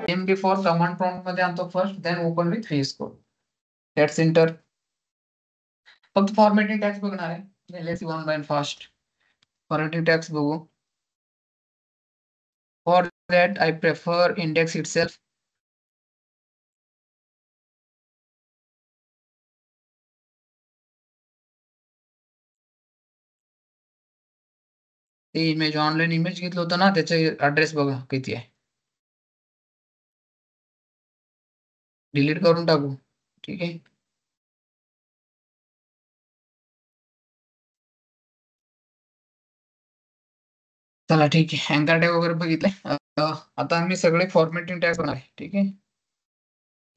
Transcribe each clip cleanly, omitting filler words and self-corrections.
Same before command prompt मध्ये आणतो first, then open with VS code. Let's enter. फक्त formatting tags बघणार आहे. Let's one by fast formatting tags बघू. For that I prefer index itself. ते image online image घेतलं होतं ना, त्याचे ऍड्रेस बघा किती आहे. डिलीट करून टाकू. ठीक आहे. चला ठीक आहे. अँकर टॅग वगैरे बघितले. आता आम्ही सगळे फॉर्मॅटिंग टॅग बनवले. ठीक आहे.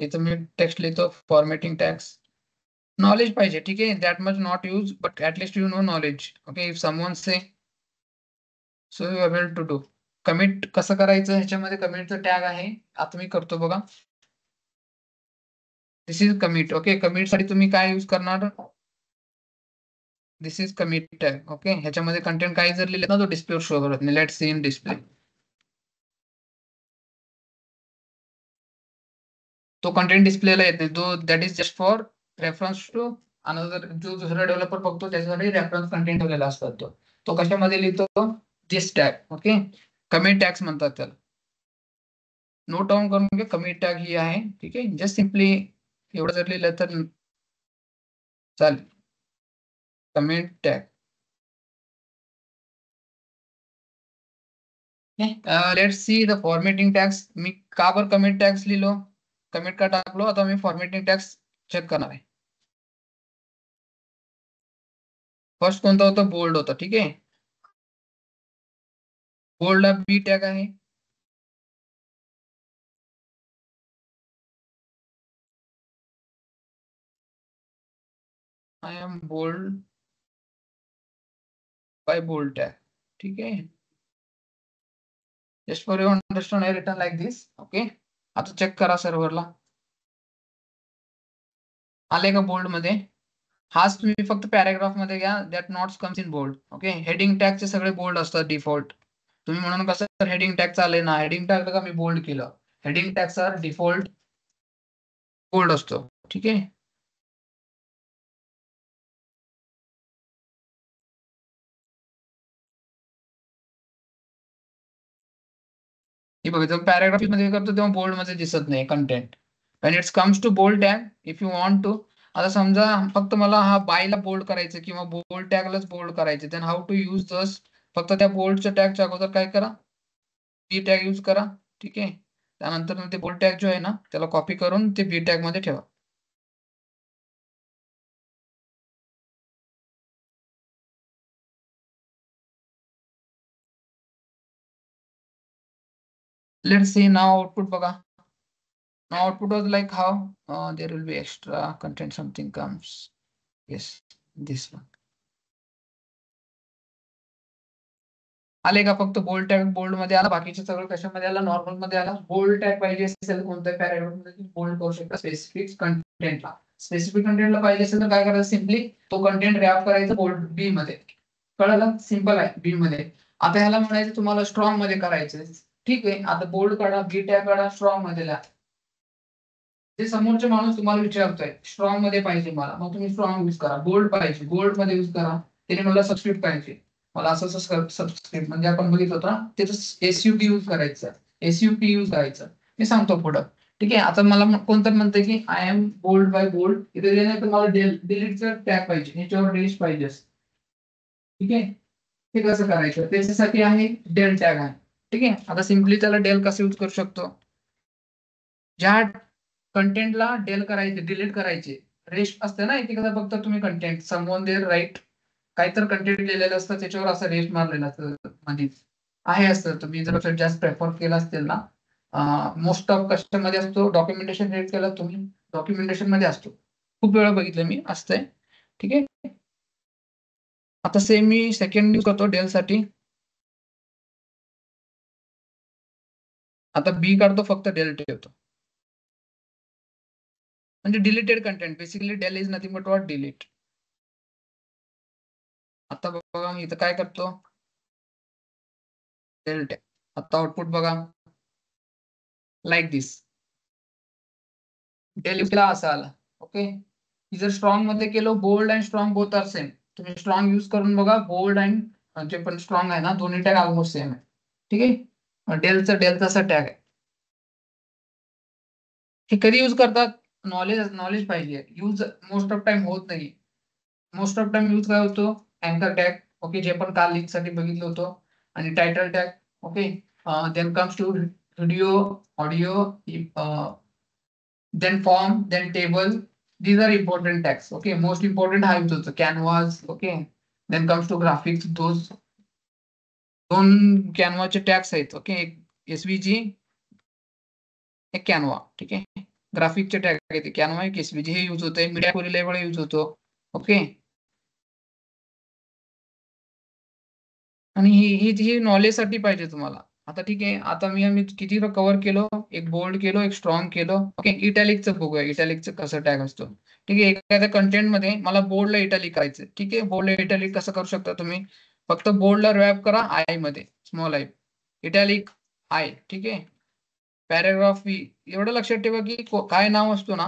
इथं मी टेक्स्ट लिहितो फॉर्मॅटिंग टॅग्स. नॉलेज पाहिजे. ठीक आहे. That much not use but at least you know knowledge. Okay. If someone say so you able to do. Commit कसं करायचं ह्याच्यामध्ये कमिटचं टॅग आहे. आता मी करतो बघा. This is commit. Okay. Commit साठी तुम्ही काय यूज करणार. This is commit tag. Okay. ह्याच्यामध्ये कंटेंट काही जर लिहिलं ना तो डिस्प्ले शो करत नाही. Let's see in display. तो कंटेंट डिस्प्लेला येत नाही. तो that is just for reference to another. जो दुसरा डेव्हलपर बघतो त्याच्यासाठी रेफरन्स कंटेंट ठेवलेला असतात. तो कशामध्ये लिहितो. दिस टॅग. ओके. कमिट टॅग्स म्हणतात त्याला. नोट डाऊन करून घे. कमिट टॅग ही आहे. ठीक आहे. जस्ट सिम्पली एवढं जर लिहिलं तर चालेल. Commit tag. Let's see the formatting tags. मी का बरं कमिट टॅग्स लिहिलो. कमिट का टाकलो. आता मी फॉर्मॅटिंग टॅग्स चेक करणार आहे. फर्स्ट कोणता होता. बोल्ड होता. ठीक आहे. बोल्डला बी टॅग आहे. I am bold by bold tag. ठीक आहे. Just for your understand I return like this. Okay. आता चेक करा सर्व्हरला. आले का बोल्ड मध्ये. हाच तुम्ही फक्त पॅराग्राफ मध्ये घ्या. That notes comes in bold. Okay. Heading टॅगचे सगळे बोल्ड असतात डिफॉल्ट. तुम्ही म्हणून कसं हेडिंग टॅग चालेल ना. हेडिंग टॅग का मी बोल्ड केलं. हेडिंग टॅगचा डिफॉल्ट बोल्ड असतो. ठीक आहे. हे बघा जेव्हा पॅराग्राफ मध्ये करतो तेव्हा बोल्ड मध्ये दिसत नाही content. when it's comes to bold tag if you want to. आता समजा फक्त मला हा बायला बोल्ड करायचं किंवा बोल्ड टॅगलाच बोल्ड करायचं. Then how to use this. फक्त त्या बोल्डच्या टॅगच्या अगोदर काय करा. बी टॅग यूज करा. ठीक आहे. त्यानंतर ते बोल्ड टॅग जो आहे ना त्याला कॉपी करून ते बी टॅग मध्ये ठेवा. लेट्स सी नाव आउटपुट बघा. Now output was like how there will be extra content something comes. Yes, this one. आले का फक्त बोल्ड टॅग बोल्ड मध्ये आला. बाकीचे सगळं कशामध्ये आला. नॉर्मल मध्ये आला. बोल्ड टॅग पाहिजे असेल कोणत्या पॅराग्राफ मध्ये बोल्ड करू शकता. स्पेसिफिक कंटेंटला. स्पेसिफिक कंटेंटला पाहिजे असेल तर काय करायचं. सिम्पली तो कंटेंट रॅप करायचा बोल्ड बी मध्ये. कळलं. सिम्पल आहे. बी मध्ये. आता ह्याला म्हणायचं तुम्हाला स्ट्रॉंग मध्ये करायचं. ठीक आहे. आता बोल्ड काढा. बी टॅग काढा. स्ट्रॉंग मध्ये लिहा. ते समोरचे माणूस तुम्हाला विचारतोय स्ट्रॉंग मध्ये पाहिजे मला. मग तुम्ही स्ट्रॉंग यूज करा. बोल्ड पाहिजे बोल्ड मध्ये यूज करा. त्याने मला सबस्क्रिप्ट पाहिजे. मला असं सबस्क्रिप्ट म्हणजे आपण बघितलं होतं ना त्याचं एसयूपी यूज करायचं. एसयूपी यूज करायचं. मी सांगतो पुढं. ठीक आहे. आता मला कोणतं म्हणतंय की I am bold by bold. इथे नाही तर मला डिलीटचं टॅग पाहिजे. ह्याच्यावर रेश पाहिजे. ठीक आहे. हे कसं करायचं त्याच्यासाठी आहे डेल टॅग आहे. ठीक आहे. आता सिम्पली त्याला डेल कसं यूज करू शकतो. ज्या कंटेंटला डेल करायचे डिलीट करायचे रेश असते ना एकेकादा फक्त तुम्ही कंटेंट समवन देअर राईट काहीतरी कंटेंट लिहिलेलं असतं त्याच्यावर असं रेश मारलेलं असतं मध्ये आहे असतं. तुम्ही जर जास्त प्रेफर केलं असतील ना मोस्ट ऑफ कस्टममध्ये असतो. डॉक्युमेंटेशन रेट केलं तुम्ही डॉक्युमेंटेशन मध्ये असतो. खूप वेळा बघितलं मी असतंय. ठीक आहे. आता सेम मी सेकंड यूज करतो डेल साठी. आता बी काढतो फक्त डेल ठेवतो. म्हणजे deleted content basically del is nothing but what delete. आता बघा इथं काय करतो. Del tag. आता आउटपुट बघा. Like this. डेल यूज केला असा आला. ओके. जर स्ट्रॉंग मध्ये केलं, bold and strong both are same. तुम्ही स्ट्रॉंग यूज करून बघा, बोल्ड अँड जे पण स्ट्रॉंग आहे ना, दोन्ही टॅग ऑलमोस्ट सेम आहे. ठीक आहे. डेलचा टॅग आहे. हे कधी यूज करतात? नॉलेज पाहिजे. यूज मोस्ट ऑफ टाइम होत नाही. मोस्ट ऑफ टाइम यूज काय होतो? अँकर टॅग. ओके, जे पण काल लिंक साठी बघितलं होतं. आणि title tag. Okay. Then comes to video, audio, then form, then table. These are important tags. Okay, most important हा use होतो canvas. Okay, then comes to graphics. दोन कॅनवाचे टॅग्स आहेत. ओके, एक एसव्हीजी, एक कॅनवा. ठीक आहे. ग्राफिकचे टॅग आहेत Canva, एक एसव्हीजी. हे यूज होते. मीडिया क्वेरी वेळी यूज होतो. ओके. आणि ही नॉलेजसाठी पाहिजे तुम्हाला. आता ठीक आहे. आता मी किती कव्हर केलं? एक बोल्ड केलं, एक स्ट्रॉंग केलं. ओके, इटॅलिकचं बघूया. इटॅलिकचं कसं टॅग असतो. ठीक आहे. एखाद्या कंटेंट मध्ये मला बोल्डला इटॅलिक करायचं. ठीक आहे. बोल्डला इटॅलिक कसं करू शकता तुम्ही? फक्त बोल्डला रॅप करा आय मध्ये, स्मॉल आय, इटॅलिक आय. ठीक आहे. Paragraph V. एवढं लक्षात ठेवा की काय नाव असतो ना,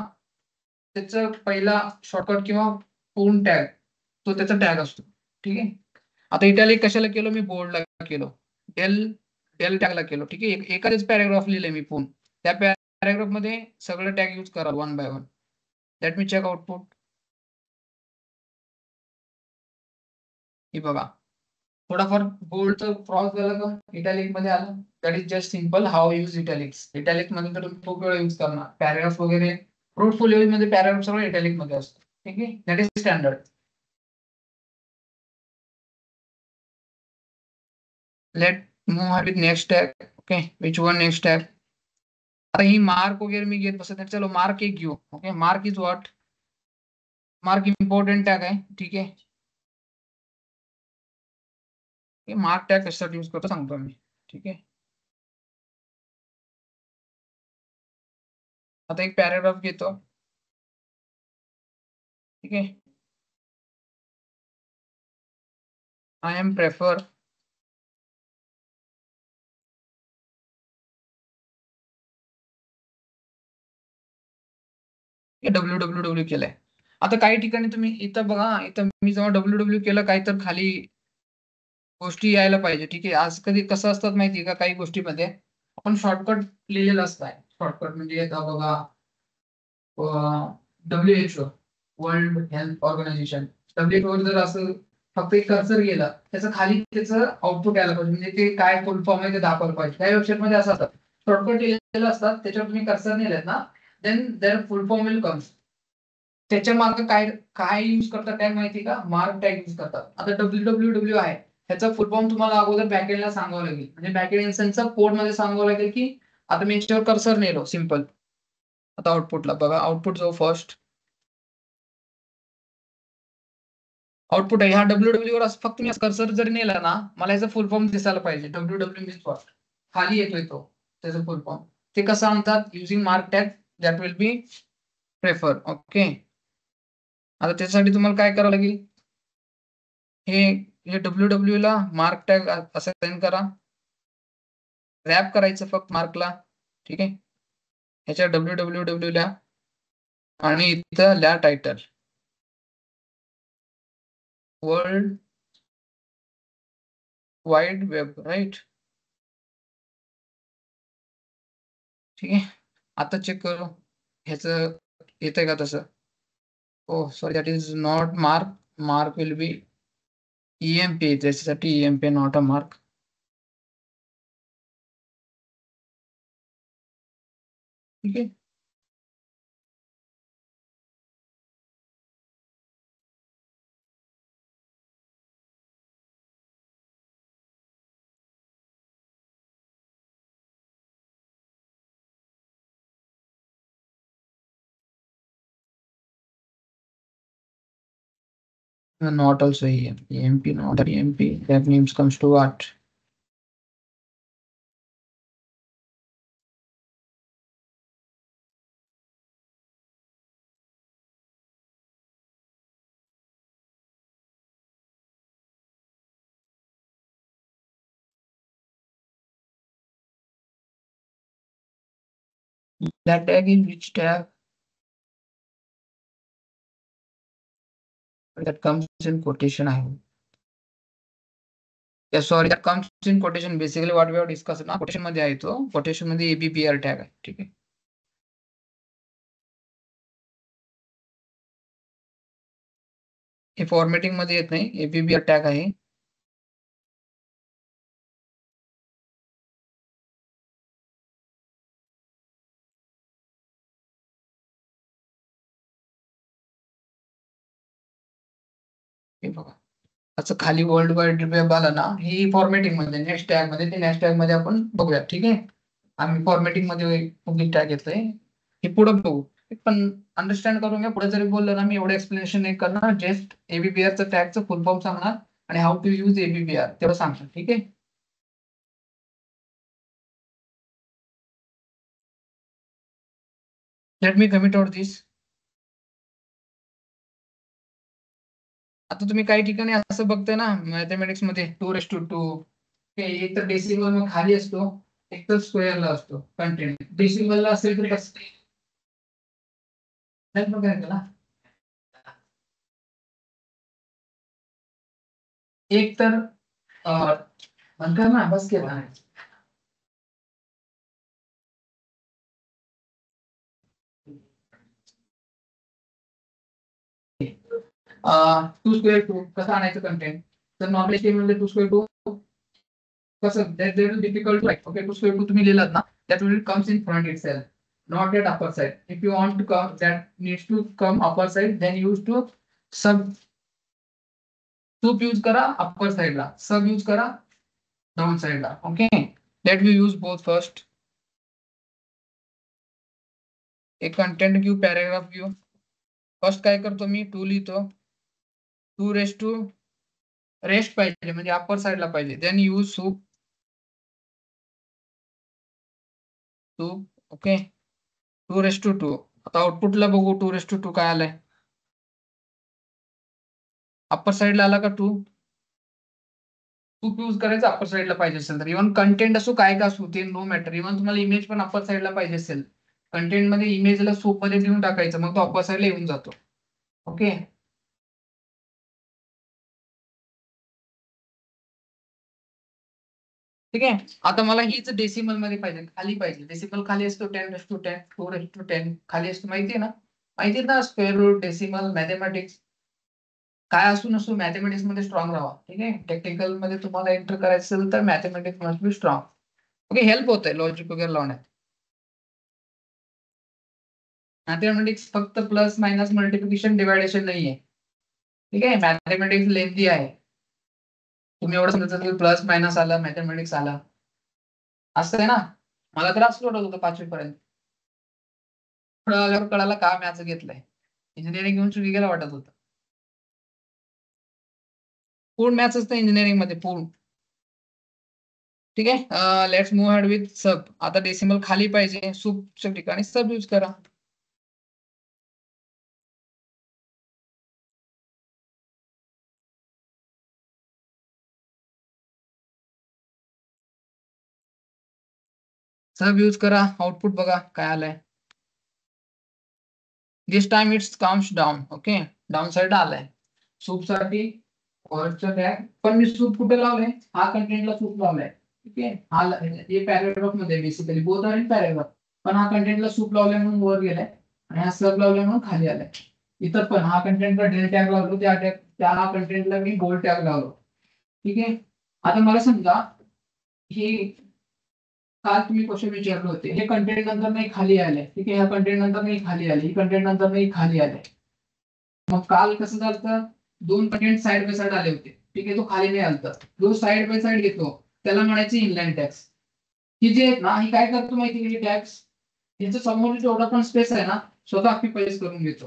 त्याचं पहिला शॉर्टकट किंवा पूर्ण टॅग, तो त्याचा टॅग असतो. ठीक आहे. आता इटॅलिक कशाला केलं? मी बोर्डला केलो. डेल डेल टॅगला केलो. ठीक आहे. एखादेच पॅराग्राफ लिहिले मी पूर्ण. त्या पॅराग्राफ मध्ये सगळं टॅग यूज करा वन बाय वन. दॅट मी चेक आउटपुट. हे बघा, थोडाफार बोल्डचं क्रॉस झालं का इटॅलिक मध्ये आलं. That is just simple how use इटॅलिक्स. Italic मध्ये तर तुम्ही खूप वेळा यूज करणार. पॅराग्राफ वगैरे पोर्टफोलिओ मध्ये पॅराग्राफ सगळं इटॅलिक मध्ये असतं. ठीक आहे. That is standard. Let move with next tag. Okay, which one next tag? आता ही मार्क वगैरे मी घेत बसत नाही. चलो मार्क एक घेऊ. Okay, mark is what? Mark important tag आहे. ठीक आहे. मार्क टॅग कशासाठी यूज करतो सांगतो मी. ठीक आहे. आता एक पॅराग्राफ घेतो. ठीक आहे. आय एम प्रेफर डब्ल्यू केलंय. आता काही ठिकाणी तुम्ही इथं बघा, इथं मी जेव्हा डब्ल्यू केलं, काही तर खाली गोष्टी यायला पाहिजे. ठीक आहे. आज कधी कसं असतात माहिती का, काही गोष्टीमध्ये आपण शॉर्टकट लिहिलेलं असतं. शॉर्टकट म्हणजे येतं बघा, WHO, world health organization. WHO जर असं फक्त एक कर्सर गेला, त्याचं खाली त्याचं आउटपुट यायला पाहिजे. म्हणजे ते काय फुल फॉर्म आहे ते दाखवलं पाहिजे. काही वेबसाईट मध्ये असं असतात, शॉर्टकट लिहिलेलं असतात, त्याच्यावर तुम्ही कर्सर नेलेत ना, then there full form will come. त्याच्या मागे काय काय यूज करतात टॅग माहिती का? मार्क टॅग यूज करतात. आता डब्ल्यू आहे, ह्याचा फुल फॉर्म तुम्हाला अगोदर बॅकएंडला सांगावं लागेल. म्हणजे बॅकएंड इन्स्टन्सचा कोड मध्ये सांगावं लागेल की आता मी याच्यावर कर्सर नेलो सिम्पल. आता आउटपुटला बघा, आउटपुट जो फर्स्ट आउटपुट आहे, ह्या डब्ल्यू वर फक्त मी कर्सर जर नेला ना, मला याचा फुल फॉर्म दिसायला पाहिजे. W means first. खाली येतोय तो त्याचा फुल फॉर्म. ते कसं आणतात? Using mark tag. That will be prefer. Okay. आता त्याच्यासाठी तुम्हाला काय करावं लागेल? हे हे डब्ल्यू ला मार्क टॅग असाइन करा. रॅप करायचं फक्त मार्कला. ठीक आहे. ह्याच्या डब्ल्यू ला आणि इथं ल्या title world wide web. Right. ठीक आहे. आता चेक करू ह्याचं येतंय का तसं. Oh sorry, that is not mark. Mark will be EMP. त्याच्यासाठी EMP नॉट अ मार्क. ठीक आहे. Not also EMP, not EMP. That names comes to what? That tag is which tag that comes in quotation. Yeah, sorry, that comes in quotation. Basically, what we have discussed ना quotation मध्ये आहे तो. Quotation मध्ये ABPR tag आहे. ठीक आहे. हे formatting मध्ये येत नाही. ABPR tag आहे. हे बघा. असं खाली वर्ल्ड वाईड वेब आला ना, ही फॉर्मॅटिंग मध्ये नेक्स्ट टॅग मध्ये ते नेक्स्ट टॅग मध्ये आपण बघूया. ठीक आहे. आम्ही फॉर्मॅटिंग मध्ये टॅग घेतलंय. हे पुढे बघू. पण अंडरस्टँड करून घ्या. पुढे जरी बोललं ना, मी एवढं एक्सप्लेनेशन नाही करणार. जस्ट एबीपीआरचं टॅगचं फुल फॉर्म सांगणार आणि हाऊ टू यूज एबीपीआर तेवढं सांगणार. ठीक आहे. लेट मी कमिट आउट दिस. आता तुम्ही काही ठिकाणी असं बघताय ना, मॅथमॅटिक्स मध्ये 2:2 एक तर डेसिमल खाली असतो, एक तर स्क्वेअरला असतो कंटेंट. डेसिमलला असेल तर कसं काय त्याला एक तर म्हणतात ना बस केला. टू स्क्वेअर टू कसं आणायचं कंटेंट. तर नॉर्मल मध्ये 2/2 कसं that will be difficult to write. Okay, 2/2 तुम्ही लिहिलात ना, that will comes in front itself, not at upper side. If you want to come, that needs to come upper side, then use to sub use करा अपर साइडला, सब use करा down साइडला. Okay, let me use both first. एक content घेऊ, paragraph घेऊ. First काय करतो मी, 2 लिहितो. 2 रेस्ट पाहिजे म्हणजे अपर साइडला पाहिजे. Then use sup. ओके, 2:2. आता आउटपुटला बघू 2:2 काय आलंय. अपर साइडला आला का 2. यूज करायचं अपर साइडला पाहिजे असेल तर. इव्हन कंटेंट असो काय का असो ते नो मॅटर. इव्हन तुम्हाला इमेज पण अपर साइडला पाहिजे असेल, कंटेंट मध्ये इमेजला सूप मध्ये देऊन टाकायचं, मग तो अपर साइडला येऊन जातो. ओके, ठीक आहे. आता मला हीच डेसिमल मध्ये पाहिजे, खाली पाहिजे. डेसिमल खाली असतो 10:10, 4:10 खाली असतो. माहितीये ना, माहितीये ना स्क्वेअर रूट, डेसिमल, मॅथमॅटिक्स काय असू नसू मॅथमॅटिक्स मध्ये स्ट्रॉंग राहा. ठीक आहे. टेक्निकल मध्ये तुम्हाला एंटर करायचं असेल तर mathematics must be strong. Okay, help होतंय लॉजिक वगैरे लावण्यात. मॅथमॅटिक्स फक्त प्लस मायनस मल्टिप्लिकेशन डिवायडेशन नाहीये. ठीक आहे. मॅथमॅटिक्स लेंथी आहे. तुम्ही एवढं समजायचं की प्लस मायनस आलं, मॅथमॅटिक्स आला, असं आहे ना. मला तर असं वाटत होतं 5वी पर्यंत. कळालं का मॅथ्स घेतलंय. इंजिनिअरिंग घेऊन चुकी गेला वाटत होतं. पूर्ण मॅथ्स असतं इंजिनिअरिंग मध्ये पूर्ण. ठीक आहे. लेट्स मूव्ह हेड विथ सब. आता डेसिमल खाली पाहिजे, सूपच्या ठिकाणी सब यूज करा. सब यूज करा. आउटपुट बघा काय आलंय. This time it's comes down. Okay, down side आलाय. सूप साठी वरचं टॅग पण मी सूप कुठे लावलंय, हा कंटेंटला सूप लावलाय. ठीक आहे. हा हे पॅराग्राफ मध्ये basically both are in paragraph, पण हा कंटेंटला सूप लावलाय म्हणून वर गेलाय आणि हा सब लावलाय म्हणून खाली आलाय. इथं पण हा कंटेंटला डेल टॅग लावलो, त्या कंटेंटला मी बोल्ड टॅग लावलो. ठीक आहे. आता मला समजा हे काल तुम्ही क्वेश्चन विचारले होते, हे कंटेंट नंतर नाही खाली आले. ठीक आहे. ह्या कंटेंट नंतर नाही खाली आले, ही कंटेंट नंतर नाही खाली आले. मग काल कसं झालं, दोन कंटेंट साइड बाय साइड आले होते. ठीक आहे. तो खाली नाही आलता. जो साइड बाय साइड घेतो त्याला म्हणायचे इनलाईन टॅग्स. ही जे आहेत ना, ही काय करतो माहिती आहे टॅग्स, याचं समोर जेवढा पण स्पेस आहे ना, स्वतः ऑक्युपाईज करून घेतो.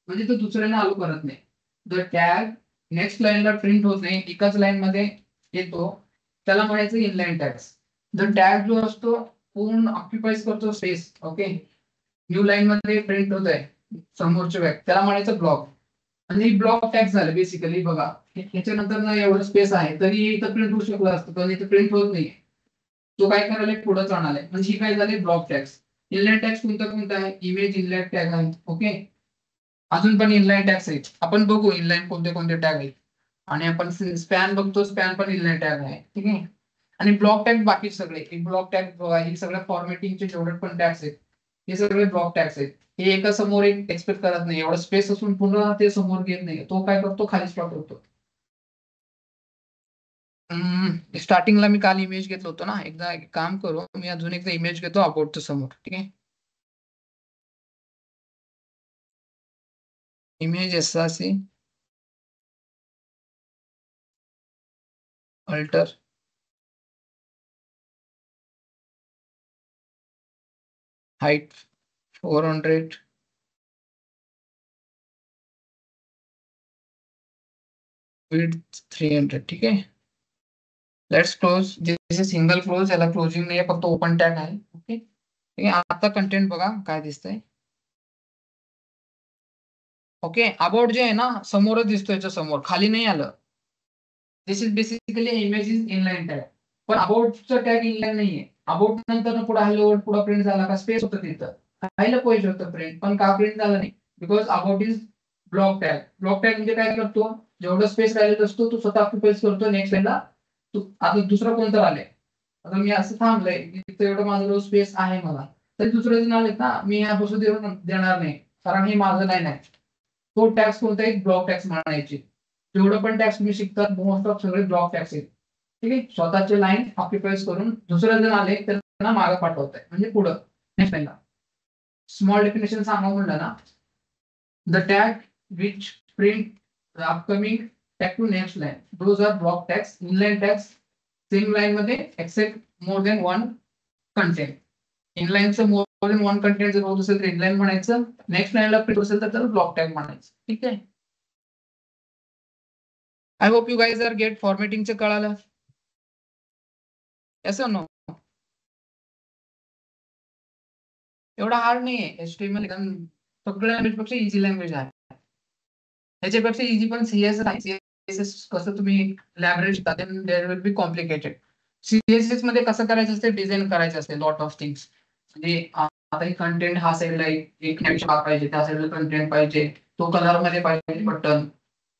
म्हणजे तो दुसऱ्याने आलो करत नाही. जर टॅग नेक्स्ट लाईनला प्रिंट होत नाही, एकाच लाईन मध्ये येतो, त्याला म्हणायचं इनलाईन टॅग्स. जर टॅग जो असतो पूर्ण ऑक्युपाईज करतो स्पेस, ओके, न्यू लाईन मध्ये प्रिंट होत आहे समोरच्या व्यक्ती, त्याला म्हणायचं ब्लॉक. आणि ब्लॉक टॅग झालं बेसिकली. बघा, ह्याच्यानंतर ना एवढं स्पेस आहे तरी इथं प्रिंट होऊ शकलं असतं, पण इथं प्रिंट होत नाही. तो काय करायला पुढे जाणार आहे, म्हणजे ही काय झाली ब्लॉक टॅग्स. इनलाईन टॅग्स कोणता आहे? इमेज इनलाईन टॅग आहे. ओके, अजून पण इनलाईन टॅग्स आहेत. आपण बघू इनलाईन कोणते कोणते टॅग आहेत. आणि आपण स्पॅन बघतो, स्पॅन पण इनलाईन टॅग आहे. ठीक आहे. आणि ब्लॉक टॅग बाकी सगळे ब्लॉक टॅग हे सगळ्या फॉर्मॅटिंगचे जेवढे पण टॅग्स आहेत हे सगळे ब्लॉक टॅग्स आहेत. हे एका समोर एक एक्सपेक्ट करत नाही, एवढा स्पेस असून पुन्हा ते समोर घेत नाही. तो काय करतो, खालीच पाठवतो. स्टार्टिंगला मी काल इमेज घेतलं होतं ना, एकदा एक काम करू, मी अजून एकदा इमेज घेतो अबाउटच्या समोर. ठीक आहे. Image SRC alter height 400 width 300. ठीक आहे. Let's close. जसे सिंगल क्लोज, याला क्लोजिंग नाही, फक्त ओपन टॅग आहे. ओके. ठीक आहे. आता कंटेंट बघा काय दिसतंय. ओके, अबाउट जे आहे ना समोरच दिसतो, याच्या समोर खाली नाही आलं. This is basically image is inline tag. पण अबाउटचं टॅग इनलाईन नाहीये. अबाउट नंतर पुढे हॅलो पुढे प्रिंट झाला का स्पेस होतं तिथं, खायला पाहिजे होतं प्रिंट, पण का प्रिंट झालं नाही? Because about is block tag. Block tag म्हणजे काय करतो, जेवढा स्पेस राहिलेला असतो तो स्वतः ऑक्युपाईज करतो. नेक्स्ट लाईनला आता दुसरं कोणतं आलंय, आता मी असं थांबलंय इथं, एवढं माझं स्पेस आहे मला, तरी दुसरं जण आलेत ना, मी ह्या बसू देणार नाही, कारण हे माझं लाईन आहे. तो टॅक्स कोणता आहे? ब्लॉक टॅक्स म्हणायचे. जेवढं पण टॅक्स तुम्ही शिकतात मोस्ट ऑफ सगळे ब्लॉक टॅक्स आहेत. ठीक आहे. स्वतःचे लाईन ऑक्युपाईज करून दुसरे जण आले तर त्यांना मागे पाठवताय, म्हणजे पुढं नेक्स्ट लाईनला. स्मॉल डेफिनेशन सांगा म्हणलं ना, the tag which print the upcoming tag to next line, those are block tags. Inline tags same line मध्ये except more than one content. इनलाईनचं मोर देन वन कंटेंट जर होत असेल तर इनलाईन म्हणायचं, नेक्स्ट लाईनला प्रिंट असेल तर त्याला ब्लॉक टॅग म्हणायचं. ठीक आहे. I hope you guys are get फॉर्मॅटिंगचं कळालं. असं नो, एवढा हार्ड नाहीये. HTML एकदम सगळ्या लँग्वेजपेक्षा इझी लँग्वेज आहे. त्याच्यापेक्षा इझी पण सीएसएस आहे. सीएसएस कसं तुम्ही लायब्ररी शिकता, there will be complicated. CSS मध्ये कसं करायचं असते, डिझाईन करायचं असते लॉट ऑफ थिंग्स. म्हणजे आता एक कंटेंट हा साईडला एक बार पाहिजे, त्या साईडला कंटेंट पाहिजे, तो कलर मध्ये पाहिजे बटन.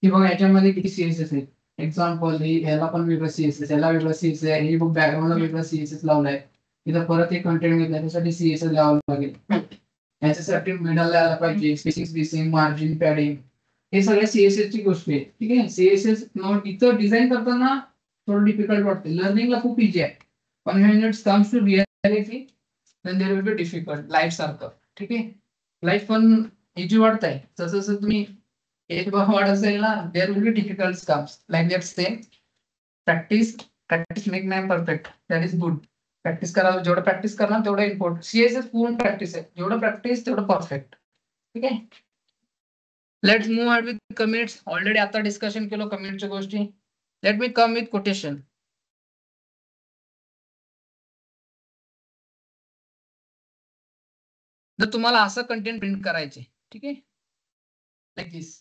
ही बघा याच्यामध्ये किती सीएसएस आहे. एक्झाम्पल ह्याला पण वेगळं सीएसएस, याला वेगळं सीएसएस आहे, ही बुक बॅकग्राऊंडला वेगळं सीएसएस लावलाय. इथं परत एक कंटेंट घेतला त्यासाठी सीएसएस लावावं लागेल. याच्यासाठी मिडल यायला पाहिजे, स्पेसिंग, मार्जिन, पॅडिंग, हे सगळ्या सीएसएस ची गोष्टी आहे. ठीक आहे. सीएसएस इथं डिझाईन करताना थोडं डिफिकल्ट वाटते, लर्निंगला खूप इझी आहे, पण when it comes to reality then there will be difficult life सारखं. ठीक आहे. लाईफ पण इझी वाटत आहे, जसं जसं तुम्ही एज वाढत असेल ना, there will be difficult comes. Like that say practice practice make man perfect. That is good. Practice करा, जेवढं प्रॅक्टिस करणार तेवढं इम्पॉर्टंट. सीएसएस पूर्ण प्रॅक्टिस आहे, जेवढं प्रॅक्टिस तेवढं परफेक्ट. ठीक आहे. Let's move ahead with commits. Already आता डिस्कशन केलं कमिटच्या गोष्टी. Let me come with quotation. जर तुम्हाला असं कंटेंट प्रिंट करायचे, ठीक आहे, like this,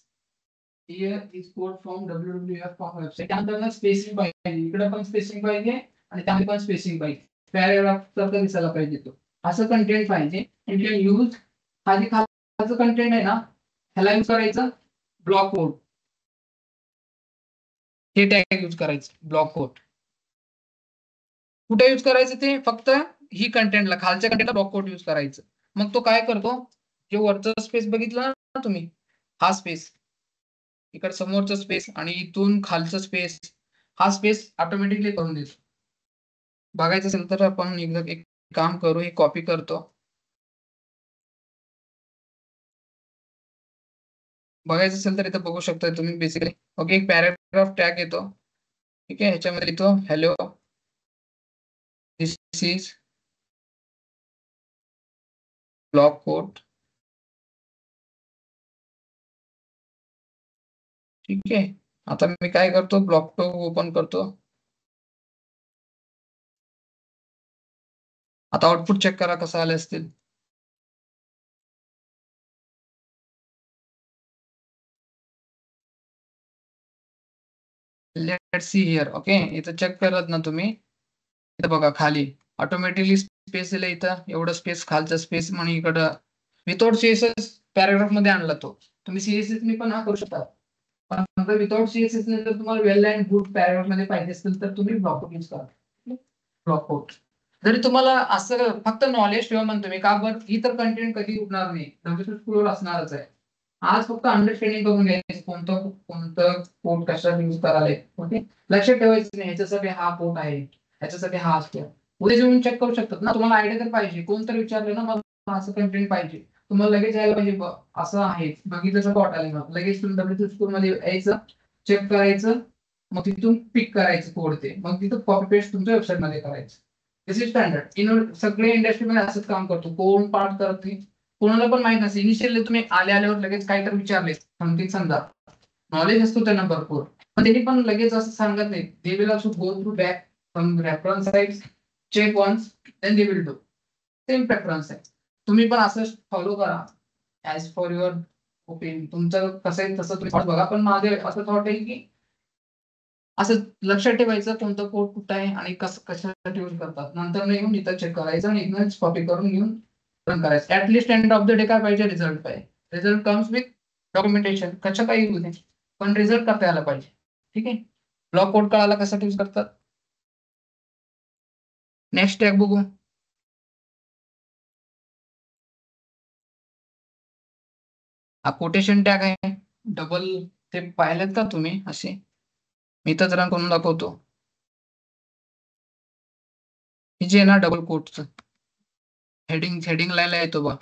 here is code from WWF website. त्यानंतर स्पेसिंग पाहिजे, इकडे पण स्पेसिंग पाहिजे आणि त्यामध्ये पण स्पेसिंग पाहिजे, पॅराग्राफ सारखं दिसायला पाहिजे तो, असं कंटेंट पाहिजे. यू कॅन यूज खालचं कंटेंट आहे ना, ह्याला यूज करायचं ब्लॉक कोड. हे टॅग यूज करायचं ब्लॉक कोड. कुठे यूज करायचं ते, फक्त ही कंटेंटला, खालच्या कंटेंटला ब्लॉक कोड यूज करायचं. मग तो काय करतो, जे वरचा स्पेस बघितला ना तुम्ही, हा स्पेस, इकडे समोरचा स्पेस आणि इथून खालचा स्पेस, हा स्पेस ऑटोमॅटिकली करून देतो. बघायचं असेल तर आपण एकदा एक काम करू, हे कॉपी करतो. बघायचं असेल तर इथं बघू शकता तुम्ही बेसिकली. ओके, एक पॅराग्राफ टॅग येतो. ठीक आहे. ह्याच्यामध्ये लिहितो hello, this is block code. ठीक आहे. आता मी काय करतो, ब्लॉक कोड ओपन करतो. आता आउटपुट चेक करा कसं आले असतील. Let's see here. ओके, इथं चेक करत ना तुम्ही, इथं बघा खाली ऑटोमॅटिकली स्पेस दिलं इथं, एवढं स्पेस खालचा स्पेस म्हणून इकडं विथआउट सीएसएस पॅराग्राफ मध्ये आणला तो. तुम्ही सीएसएस ने पण हा करू शकता. पण विथआउट सीएसएस ने जर तुम्हाला वेल अँड गुड पॅराग्राफ मध्ये पाहिजे असेल तर तुम्ही ब्लॉक यूज करा. ब्लॉक जरी तुम्हाला असं फक्त नॉलेज ठेवा म्हणतो मी, का बरं ही तर कंटेंट कधी उठणार नाही, डब्ल्यूसी स्कूलवर असणारच आहे. आज फक्त अंडरस्टँडिंग करून घ्यायचं कोणतं कोड कशात यूज करायला. ओके, लक्षात ठेवायचं नाही ह्याच्यासाठी हा कोड आहे, ह्याच्यासाठी हा असतो. उद्या जेवून चेक करू शकतात ना, तुम्हाला आयडिया तर पाहिजे. कोणतर विचारलं ना मला असं कंटेंट पाहिजे, तुम्हाला लगेच यायला पाहिजे असं आहे बघितलं कोट आले मग लगेच तुम्ही डब्ल्यूसी स्कूल मध्ये यायचं, चेक करायचं, मग तिथून पिक करायचं कोड ते, मग तिथं कॉपी पेस्ट तुमच्या वेबसाईट मध्ये करायचं. दिस इज स्टँडर्ड. सगळे इंडस्ट्रीमध्ये असंच काम करतो, कोण पार्ट करत नाही. कोणाला पण माहित नसेल, इनिशियली तुम्ही आल्यावर लगेच काहीतरी विचारले समथिंग, समजा नॉलेज असतो त्यांना भरपूर, पण त्यांनी पण लगेच असं सांगत नाही. They will also go through back from reference sites, check once, then they will do. Same preference आहे. तुम्ही पण असं फॉलो करा ऍज फॉर युअर ओपिनियन. तुमचं कसं आहे तसं तुम्ही बघा, पण माझे असं थॉट आहे की असं लक्षात ठेवायचं कोणतं कोड कुठं आहे आणि कसं कशासाठी यूज करतात. नंतर नाही येऊन इथं चेक करायचं आणि इथूनच कॉपी करून घेऊन रन करायचं. At least end of the day काय पाहिजे, रिझल्ट पाहिजे. रिझल्ट कम्स विथ डॉक्युमेंटेशन, कशा काही यूज आहे पण रिझल्ट करता यायला पाहिजे. ठीक आहे, ब्लॉक कोड कळाला कसा यूज करतात. नेक्स्ट टॅग बघू. हा कोटेशन टॅग आहे, डबल. ते पाहिलेत का तुम्ही असे, मी तर रन करून दाखवतो. हे जे आहे ना डबल कोटचं हेडिंग लाईनला येतो बघा.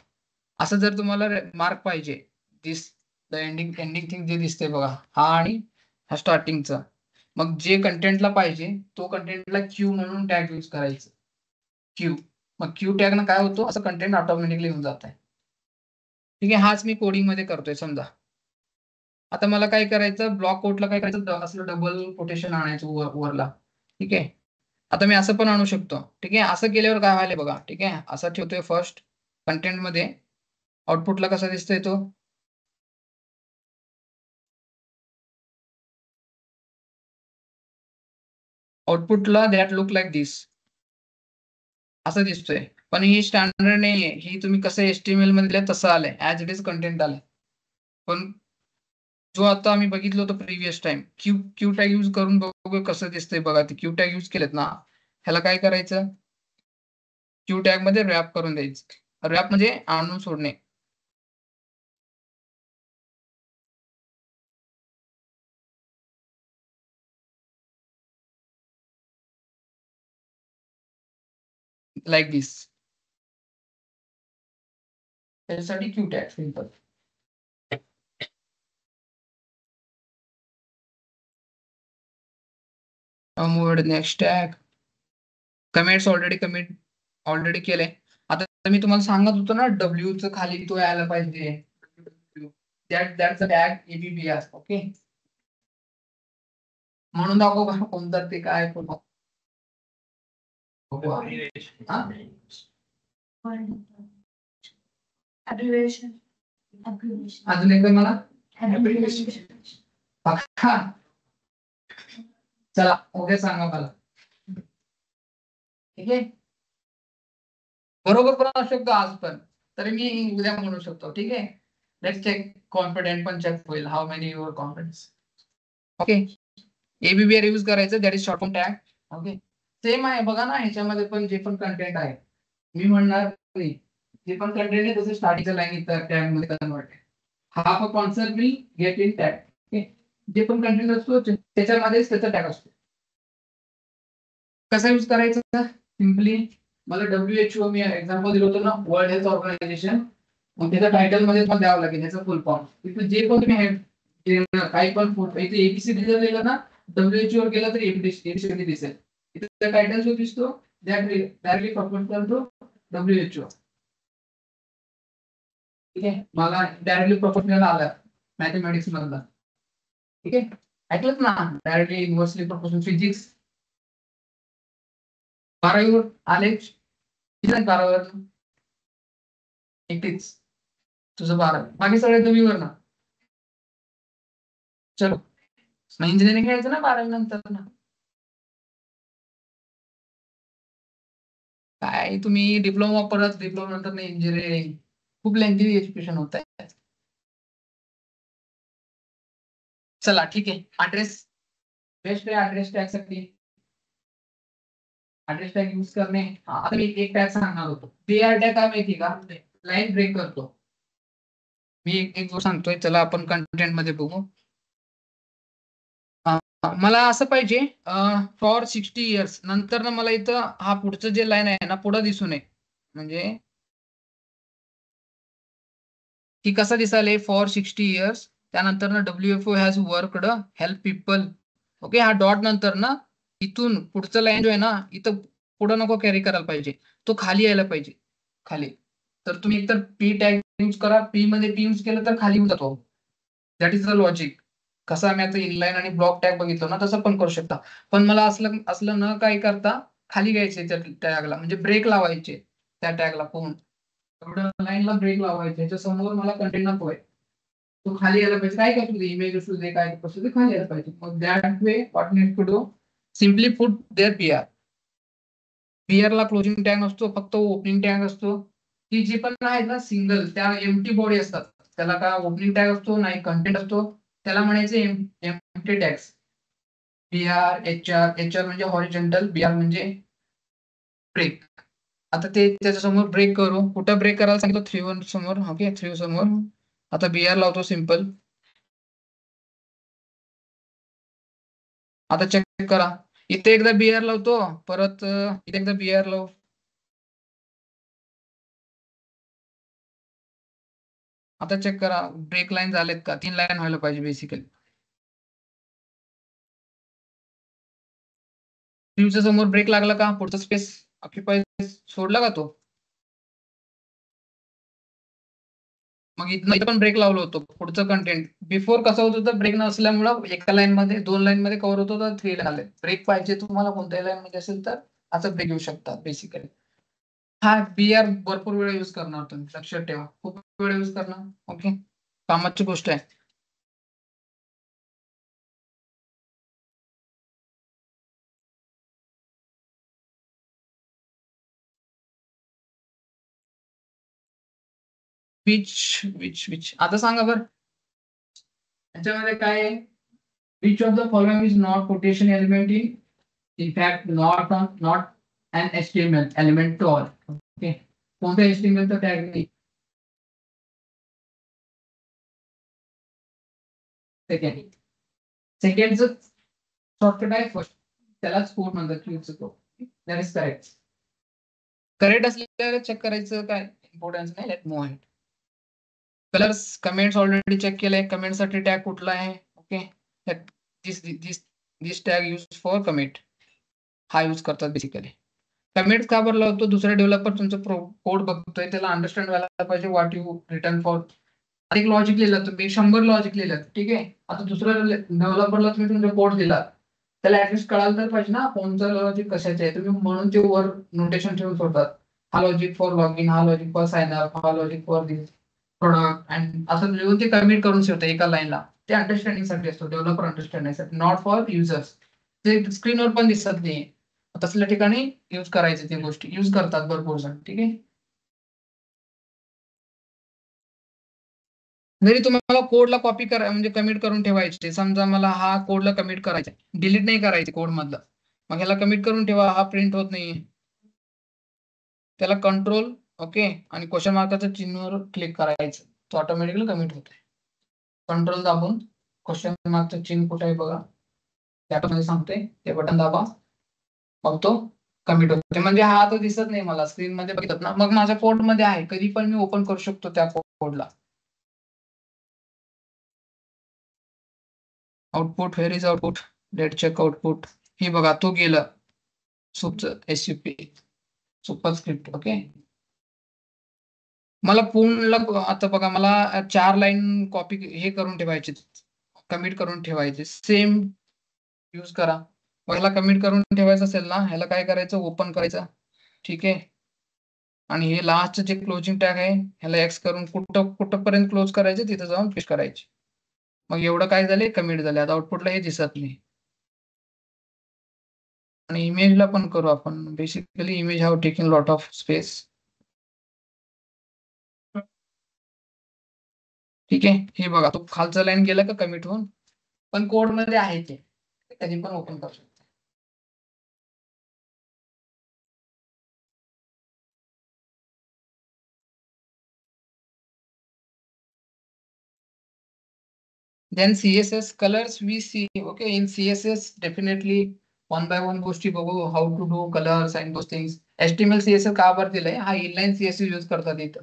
असं जर तुम्हाला मार्क पाहिजे, दिस द एंडिंग थिंग जे दिसते बघा, हा आणि हा स्टार्टिंगचा, मग जे कंटेंटला पाहिजे तो कंटेंटला क्यू म्हणून टॅग यूज करायचं. क्यू, मग क्यू टॅग ना काय होतो, असं कंटेंट ऑटोमॅटिकली येऊन जात आहे. ठीक आहे, हाच मी कोडिंग मध्ये करतोय समजा. आता मला काय करायचं, ब्लॉक कोटला काय करायचं, असलं डबल कोटेशन आणायचं वरला. ठीक आहे, आता मी असं पण आणू शकतो. ठीक आहे, असं केल्यावर काय व्हायला बघा. ठीक आहे, असं ठेवतोय फर्स्ट कंटेंट मध्ये, आउटपुटला कसा दिसतोय तो, आउटपुटला दॅट लुक लाईक दिस असं दिसतोय. पण ही स्टँडर्ड नाहीये, ही तुम्ही कसं HTML मध्ये तसं आलंय, ऍज इट इज कंटेंट आलंय. पण जो आता आम्ही बघितलं होतं previous time, Q tag use करून बघू कसं दिसतंय बघा. ते क्यू टॅग यूज केलेत ना, ह्याला काय करायचं, क्यू टॅग मध्ये रॅप करून द्यायचं. रॅप म्हणजे आणून सोडणे. लाईक दिस, त्याच्यासाठी Q tag simple. Next tag comments already केलंय. आता मी तुम्हाला सांगत होतो ना, डब्ल्यू च खाली तो यायला पाहिजे, that's a tag ABBR. Okay, म्हणून दाखव का कोणता ते काय अजून एकदा मला चला उद्या सांगा मला. ठीक आहे, बरोबर पण असू शकतो आज पण, तरी मी उद्या म्हणू शकतो. ठीक आहे, लेट्स चेक. कॉन्फिडेंट पण चेक होईल, how many your confidence. Okay, ABBR use करायचं, that is short form tag. Okay, same आहे बघा ना, ह्याच्यामध्ये पण जे पण कंटेंट आहे, मी म्हणणार नाही जे पण कंटेंट आहे तसं स्टार्टिंगच्या लाईन इथं टॅग मध्ये कन्वर्ट आहे. हा concept will get in tag. जे पण कंटेंट असतो त्याच्यामध्येच त्याचा टॅग असतो. कसा यूज करायचा, सिम्पली मला WHO मी एक्झाम्पल दिलं होतं ना, वर्ल्ड हेल्थ ऑर्गनायझेशन, मग त्याच्या टायटल मध्ये पण द्यावं लागेल ह्याचं फुल फॉर्म. तिथे जे पण तुम्ही काही पण इथे ABCD जर लिहिलं ना, WHO वर गेला तर ABCD दिसेल. इथे टायटल जो दिसतो डायरेक्टली प्रोपोर्शनल टू WHO. ठीक आहे, मला डायरेक्टली प्रोपोर्शनल आला मॅथमॅटिक्स मधला. ठीक आहे, ऐकलं ना, डायरेक्टली इन्व्हर्सली प्रोपोर्शनल फिजिक्स. 12वीवर आले, किती 12वर एकटीच तुझं 12वी, बाकी सगळे 2वीवर ना. चलो, मग इंजिनिअरिंग घ्यायचं ना 12वी नंतर ना. काय तुम्ही डिप्लोमा परत डिप्लोमा नंतर इंजिनिअरिंग खूप लेंथी एज्युकेशन होत आहे. चला ठीक आहे. ऍड्रेस बेस्ट आहे ऍड्रेस टॅग साठी. ऍड्रेस टॅग यूज करणे. आता मी एक टॅग सांगणार होतो. बीआर टॅग काय माहिती का? लाईन ब्रेक करतो. मी एक गोष्ट सांगतोय, चला आपण कंटेंट मध्ये बघू. मला असं पाहिजे फॉर 60 इयर्स नंतर ना मला इथं हा पुढचं जे लाईन आहे ना पुढं दिसू नये. म्हणजे की कसं दिसाले फॉर 60 इयर्स त्यानंतर ना WHO has worked help people. Okay, हा डॉट नंतर ना इथून पुढचं लाईन जो आहे ना इथं पुढं नको कॅरी करायला पाहिजे, तो खाली यायला पाहिजे खाली. तर तुम्ही एकतर पी टॅग यूज करा, पी मध्ये पी यूज केलं तर खाली येऊन जातो. That is the logic. कसं आम्ही आता इनलाईन आणि ब्लॉक टॅग बघितलो ना तसं पण करू शकता. पण मला असलं असलं न काय करता खाली घ्यायचे त्या टॅगला, म्हणजे ब्रेक लावायचे त्या टॅगला पूर्ण. एवढं लाईनला ब्रेक लावायचे, त्याच्या समोर मला कंटेंट नकोय, तो खाली यायला पाहिजे. काय असू दे, इमेज असू दे, काय असू दे, खाली यायला पाहिजे. मग that way what need to do, simply put there PR. PR ला क्लोजिंग टॅग नसतो, फक्त ओपनिंग टॅग असतो. ती जी पण आहेत ना सिंगल त्या एम्प्टी बॉडी असतात, त्याला का ओपनिंग टॅग असतो नाही कंटेंट असतो, त्याला म्हणायचे empty tags. BR HR, HR म्हणजे हॉरिझॉन्टल, बीआर म्हणजे ब्रेक. आता ते त्याच्यासमोर ब्रेक करू, कुठं ब्रेक करायला सांगितलं 3 समोर. ओके, 3 समोर. आता बीआर लावतो सिंपल. आता चेक करा, इथे एकदा बीआर लावतो, परत इथे एकदा बीआर लावू. आता चेक करा ब्रेक लाईन झालेत का? 3 लाईन व्हायला पाहिजे बेसिकली. ट्यूच्या समोर ब्रेक लागला का? पुढचा स्पेस ऑक्युपाय सोडला का तो? मग इथं पण ब्रेक लावलो होतो. पुढचं कंटेंट बिफोर कसं होत होतं, ब्रेक नसल्यामुळं एका लाईन मध्ये 2 लाईन मध्ये कव्हर होत होतं, 3 लाईन आले. ब्रेक पाहिजे तुम्हाला कोणत्याही लाईन मध्ये असेल तर असं ब्रेक घेऊ शकता बेसिकली. हा बीआर भरपूर वेळ युज करणार तुम्ही, लक्षात ठेवा, खूप वेळ युज करणार. ओके, कामाची गोष्ट आहे. विच विच विच आता सांगा बरं याच्यामध्ये काय आहे? Which of the following is not quotation element in fact not an HTML element to all. Okay, कोणत्या HTML चा टॅग नाही. सेकंड सेकंडचं शॉर्टकट आहे फर्स्ट, त्यालाच कोड म्हणतात क्यूबचं code. That is correct. Correct असल्यावर चेक करायचं काय इम्पॉर्टन्स नाही. Let move ahead. Colours comments already check केलंय. कमेंट साठी टॅग कुठला आहे? Okay, this this this tag use for comment, हा यूज करतात बेसिकली. कमेंट का बरं लावतो? दुसरा डेव्हलपर तुमचं कोड बघतोय, त्याला अंडरस्टँड व्हायला पाहिजे व्हॉट यू रिटर्न फॉर. एक लॉजिक लिहिलं तुम्ही, 100 लॉजिक लिहिलं, ठीक आहे. आता दुसऱ्या डेव्हलपरला तुम्ही तुमचा कोड दिला, त्याला ऍटलिस्ट कळायला तर पाहिजे ना कोणतं लॉजिक कशाचे आहे. तुम्ही म्हणून ते वर नोटेशन ठेवून सोडतात, हा लॉजिक फॉर लॉग इन, हा लॉजिक फॉर साइन अप, हा logic for this product, and असं लिहून ते कमिट करून ठेवतं एका लाईनला. ते अंडरस्टँडिंग साठी असतो, डेव्हलपर अंडरस्टँडिंग साठी, नॉट फॉर युजर्स. ते स्क्रीनवर पण दिसत नाही. तसल्या ठिकाणी युज करायचे, ते गोष्टी युज करतात भरपूर जण, ठीक आहे. जरी तुम्हाला कोडला कॉपी करा म्हणजे कमिट करून ठेवायचे, समजा मला हा कोडला कमिट करायचा, डिलीट नाही करायचे कोड मधलं, मग ह्याला कमिट करून ठेवा, हा प्रिंट होत नाहीये. त्याला कंट्रोल ओके आणि क्वेश्चन मार्काच्या चिन्हावर क्लिक करायचं, तो ऑटोमॅटिकली कमिट होतोय. कंट्रोल दाबून क्वेश्चन मार्कचं चिन्ह कुठे आहे बघा, त्यामध्ये सांगतोय, ते बटन दाबा, मग तो कमिट होतो. म्हणजे हा तो दिसत नाही मला स्क्रीन मध्ये बघितलं ना, मग माझ्या कोड मध्ये आहे, कधी पण मी ओपन करू शकतो त्या कोडला. Output, where is output, let check output. हे बघा तो गेलं, सुपचं SUP सुपर स्क्रिप्ट. ओके, मला पूर्ण आता बघा मला 4 लाईन कॉपी हे करून ठेवायचे, कमिट करून ठेवायचे, सेम यूज करा. मग ह्याला कमिट करून ठेवायचं असेल ना, ह्याला काय करायचं, ओपन करायचं, ठीक आहे. आणि हे लास्ट जे क्लोजिंग टॅग आहे ह्याला एक्स करून कुठं कुठंपर्यंत क्लोज करायचे तिथं जाऊन फिश करायचे. मग एवढं काय झाले, कमिट झाले. आता आउटपुटला हे दिसत नाही. आणि इमेजला पण करू आपण. Basically image have taken lot of space. ठीक आहे, हे बघा तो खालचा लाईन गेला का कमिट होऊन, पण कोड मध्ये आहे ते, कधी पण ओपन करू शकतो. Then CSS colours we see. Okay, in CSS definitely one by one गोष्टी बघू, how to do colours and those things. HTML CSS का बरं दिलंय, हा इनलाईन CSS यूज करतात इथं,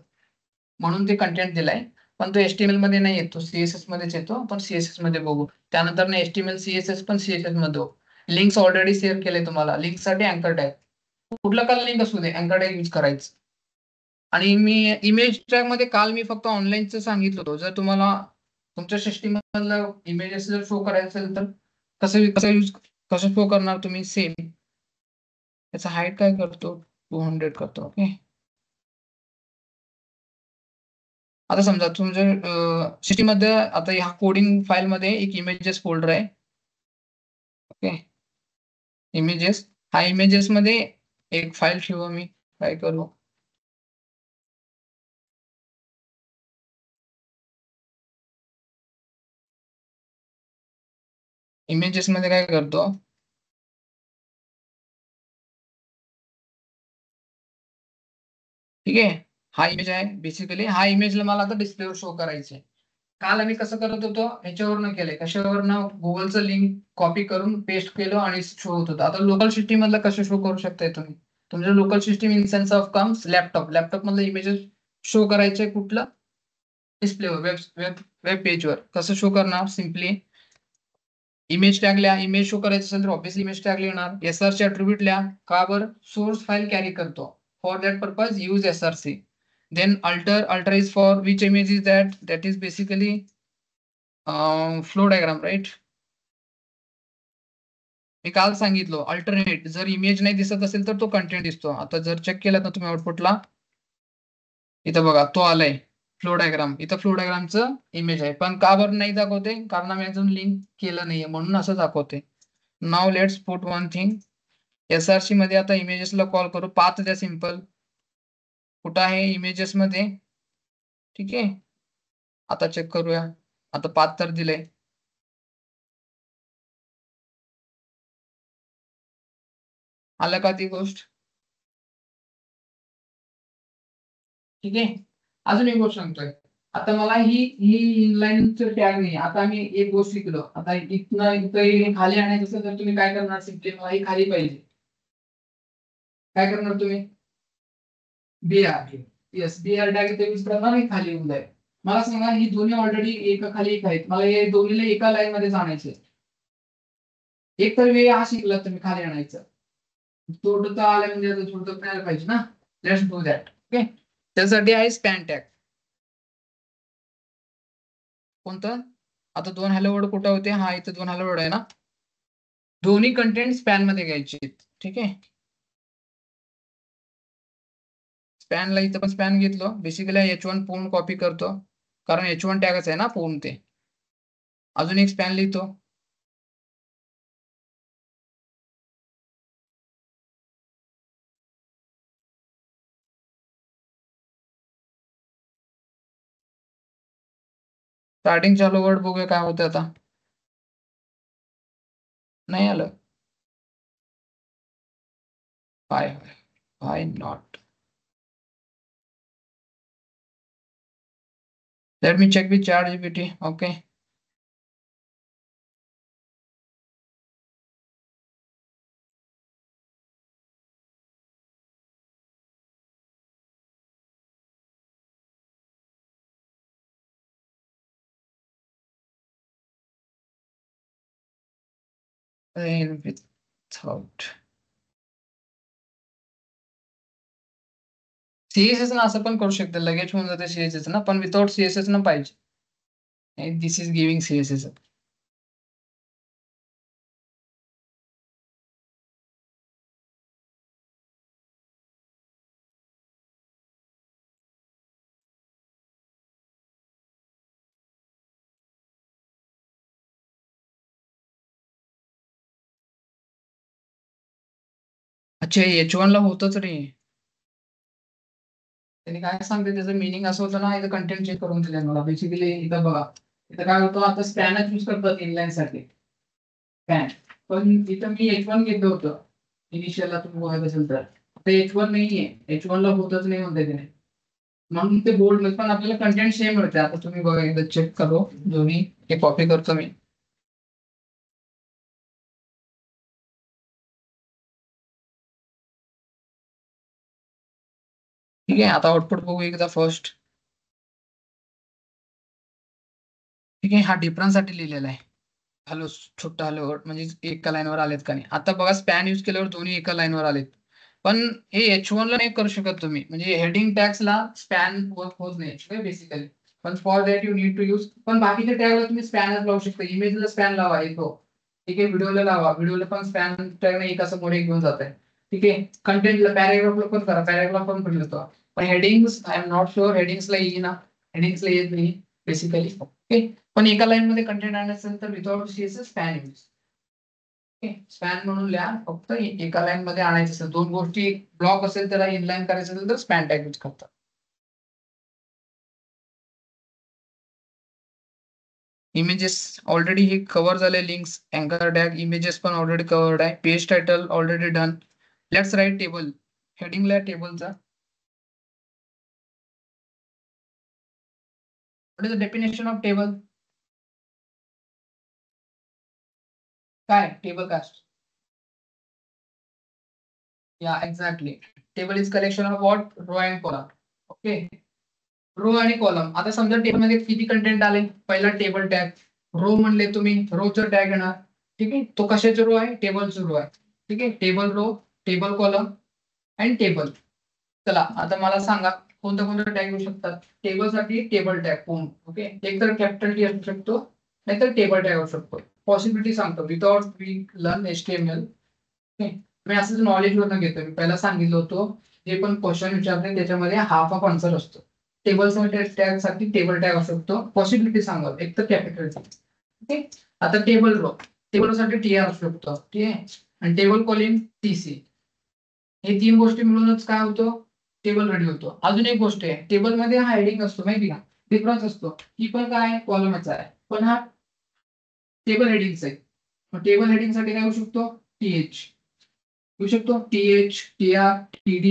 म्हणून ते कंटेंट दिलाय. पण तो HTML मध्ये नाही येतो, CSS मध्येच येतो. पण CSS मध्ये बघू. त्यानंतर HTML CSS पण CSS मध्ये हो. लिंक्स ऑलरेडी शेअर केले तुम्हाला. लिंक साठी अँकर टॅग, कुठला का लिंक असू दे, अँकर टॅग यूज करायचं. आणि मी इमेज टॅग मध्ये काल मी फक्त ऑनलाईनच सांगितलं होतं. जर तुम्हाला तुमच्या सिस्टीम मधलं इमेजेस जर शो करायचं असेल तर कसं कसं यूज कसं शो करणार तुम्ही, सेम त्याचा हाईट काय करतो, 200 करतो. ओके, आता समजा तुमच्या सिस्टीम मध्ये आता ह्या कोडिंग फाईल मध्ये एक इमेजेस फोल्डर आहे. ओके, इमेजेस, हा इमेजेस मध्ये एक फाईल ठेवू. मी काय करू, इमेजेस मध्ये काय करतो, ठीक आहे. हा इमेज आहे. बेसिकली हा इमेजला मला आता डिस्प्लेवर शो करायचे. काल आम्ही कसं करत होतो, ह्याच्यावरनं केलंय, कशावरनं, गुगलचं लिंक कॉपी करून पेस्ट केलं आणि शो होत होतं. आता लोकल सिस्टीम मधलं कसं शो करू शकताय तुम्ही, तुमच्या local system in sense of comes laptop मधलं इमेजेस शो करायचे कुठलं, डिस्प्लेवर, वेब वेब वेब पेजवर. कसं शो करणार, सिम्पली इमेज टॅग लिहा. इमेज शो करायचं असेल तर ऑब्व्हियसली इमेज टॅग लिहिणार. एसआरसी अट्रिब्यूट लिहा. का बरं, सोर्स फाईल कॅरी करतो. For that purpose use SRC. Then alter is for which image is that is basically flow diagram, right. मी काल सांगितलं अल्टरनेट, जर इमेज नाही दिसत असेल तर तो कंटेंट दिसतो. आता जर चेक केलं ना तुम्ही आउटपुटला, इथं बघा तो आलाय फ्लो डायग्राम. इथं फ्लो डायग्रामचं इमेज आहे, पण का बरं नाही दाखवते, कारण आम्ही अजून लिंक केलं नाहीये म्हणून असं दाखवते. Now let's put one thing. SRC मध्ये आता इमेजेसला कॉल करू. पाथ द्या सिंपल. कुठं आहे, इमेजेस मध्ये. ठीक आहे, आता चेक करूया. आता पाथ तर दिलंय. आलं का ती गोष्ट, ठीक आहे. अजून एक गोष्ट सांगतोय. आता मला ही इनलाईनचं टॅग नाही. आता आम्ही एक गोष्ट शिकलो. आता इथनं इथं खाली आणायचं असेल तर तुम्ही काय करणार, सिम्पली मला ही खाली पाहिजे. काय करणार तुम्ही, BR, येस BR टॅग इथे यूज करणार, ही खाली येऊन जाईल. मला सांगा, ही दोन्ही ऑलरेडी एका खाली एक आहेत. मला हे दोन्हीला एका लाईन मध्ये आणायचे. एक तर वे हा शिकला तुम्ही खाली आणायचं. तोडता आलं म्हणजे आता थोडं मिळायला पाहिजे ना. Let's do that. ओके, त्यासाठी आहे स्पॅन टॅग. कोणतं, आता दोन हॅलो वर्ड कुठे होते, हा इथं दोन हॅलो वर्ड आहे ना. दोन्ही कंटेंट स्पॅन मध्ये घ्यायचे. ठीक आहे, स्पॅनला इथं पण स्पॅन घेतलो. बेसिकली H1 पूर्ण कॉपी करतो, कारण H1 टॅगच आहे ना पूर्ण ते. अजून एक स्पॅन लिहितो. स्टार्टिंग चालू वर्ड बघूया काय होतं आता. नाही आलं, why not. Let me check with ChatGPT. Okay, without CSS ना असं पण करू शकते, लगेच होऊन जाते CSS ना, पण विदाउट CSS ना पाहिजे. दिस इज गिविंग CSS. अच्छा H1 ला होतच रे. त्यांनी काय सांगते त्याचं मिनिंग असं होतं ना, इथं कंटेंट चेक करून दिले मला. बेसिकली इथं बघा, इथं काय होतं, आता स्पॅनच यूज करतात इनलाईन साठी स्पॅन. पण इथं मी H1 घेतलं होतं इनिशियलला, तुम्ही बघत असेल तर. ते H1 नाहीये, H1 ला होतच नाही म्हणते त्याने. म्हणून ते बोर्ड मध्ये पण आपल्याला कंटेंट सेम मिळते. आता तुम्ही बघा, एकदा चेक करो दोन्ही. हे कॉपी करतो मी. ठीक आहे, आता आउटपुट बघू एकदा फर्स्ट. ठीक आहे, हा डिफरन्स साठी लिहिलेला आहे. हॅलो, छोटा हॅलो म्हणजे एका लाईनवर आलेत का नाही. आता बघा, स्पॅन यूज केल्यावर दोन्ही एका लाईनवर आलेत. पण हे H1 ला नाही करू शकत तुम्ही, म्हणजे हेडिंग टॅग्सला स्पॅन वर्क होत नाही बेसिकली. पण for that you need to use, पण बाकीच्या टॅगला तुम्ही स्पॅनच लावू शकता. इमेजला स्पॅन लावा येतो. ठीक आहे, व्हिडिओला लावा, व्हिडिओला पण स्पॅन टॅग नाही, एका समोर एक घेऊन जात आहे. ठीक आहे, कंटेंटला पॅराग्राफला पण करा, पॅराग्राफ पण करू शकतो. पण headings I am not sure, हेडिंग्सला येईल ना, हेडिंग्सला येत नाही बेसिकली. ओके, पण एका लाईन मध्ये कंटेंट आणायचं असेल तर without CSS span use. Span म्हणून लिहा, फक्त एका लाईन मध्ये आणायचं असेल, दोन गोष्टी ब्लॉक असेल त्याला इनलाईन करायचं असेल तर स्पॅन टॅग यूज करतात. इमेजेस ऑलरेडी हे कव्हर झाले, लिंक्स, अँकर टॅग, इमेजेस पण ऑलरेडी कव्हर्ड आहे. Page title already done. Let's write table. हेडिंगला टेबलचा what is the definition of table. काय टेबल कास्ट. या exactly, table is collection of what, row and column. Okay, row आणि column. आता समजा table मध्ये किती कंटेंट आले, पहिला टेबल टॅग. रो म्हणले तुम्ही, रोचा टॅग येणार. ठीक आहे, तो कशाचा रो आहे, टेबलचा रो आहे. ठीक आहे, table row, table column and table. चला आता मला सांगा, कोणता कोणता टॅग येऊ शकतात. टेबलसाठी टेबल टॅग कोण. ओके, एक तर कॅपिटल टी असू शकतो, नाहीतर टेबल टॅग असू शकतो. पॉसिबिलिटी सांगतो, विदाउट वी लर्न HTML. मी असंच नॉलेज वरनं घेतो. मी पहिला सांगितलं होतं, जे पण क्वेश्चन विचारते त्याच्यामध्ये हाफ ऑफ आन्सर असतो. टेबल टॅग साठी टेबल टॅग असू शकतो. पॉसिबिलिटी सांगा, एक तर कॅपिटल टी. ओके, आता टेबल रो, टेबल साठी TR असू शकतो. ठीक आहे, आणि टेबल कॉलिंग TC. हे तीन गोष्टी मिळूनच काय होतं, टेबल रेडी होतो. अजून एक गोष्ट आहे, टेबल मध्ये हा हेडिंग असतो माहिती का, डिफरन्स असतो. ही पण काय कॉलमच आहे, पण हा टेबल हेडिंगचा आहे. मग टेबल हेडिंग साठी काय होऊ शकतो, TH येऊ शकतो, TH, TR, TD.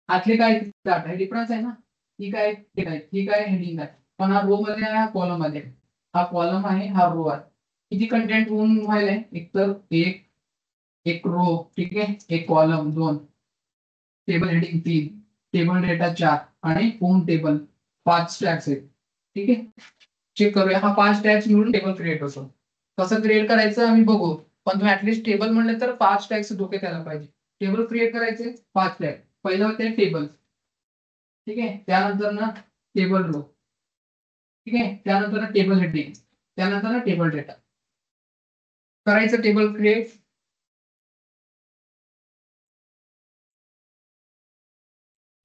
आतले काय डाटा हे डिफरन्स आहे ना. ही काय हेड आहे, ही काय हेडिंग आहे. पण हा रो मध्ये आहे, हा कॉलम मध्ये आहे. हा कॉलम आहे, हा रो आहे. किती कंटेंट होऊन व्हायलंय, एक तर एक, एक रो. ठीक आहे, एक कॉलम, दोन. टेबल हेडिंग 3, टेबल डेटा 4 आणि होम टेबल 5 टॅग्स आहेत. ठीक आहे, चेक करूया, हा 5 टॅग्स मिळून टेबल क्रिएट होतो. कसं क्रिएट करायचं आम्ही बघू. पण तुम्ही ऍटलीस्ट टेबल म्हणले तर 5 टॅग्स डोके त्याला पाहिजे. टेबल क्रिएट करायचे 5 टॅग. पहिलं होते टेबल. ठीक आहे, त्यानंतर ना टेबल रो. ठीक आहे, त्यानंतर ना टेबल हेडिंग, त्यानंतर ना टेबल डेटा. करायचं table create.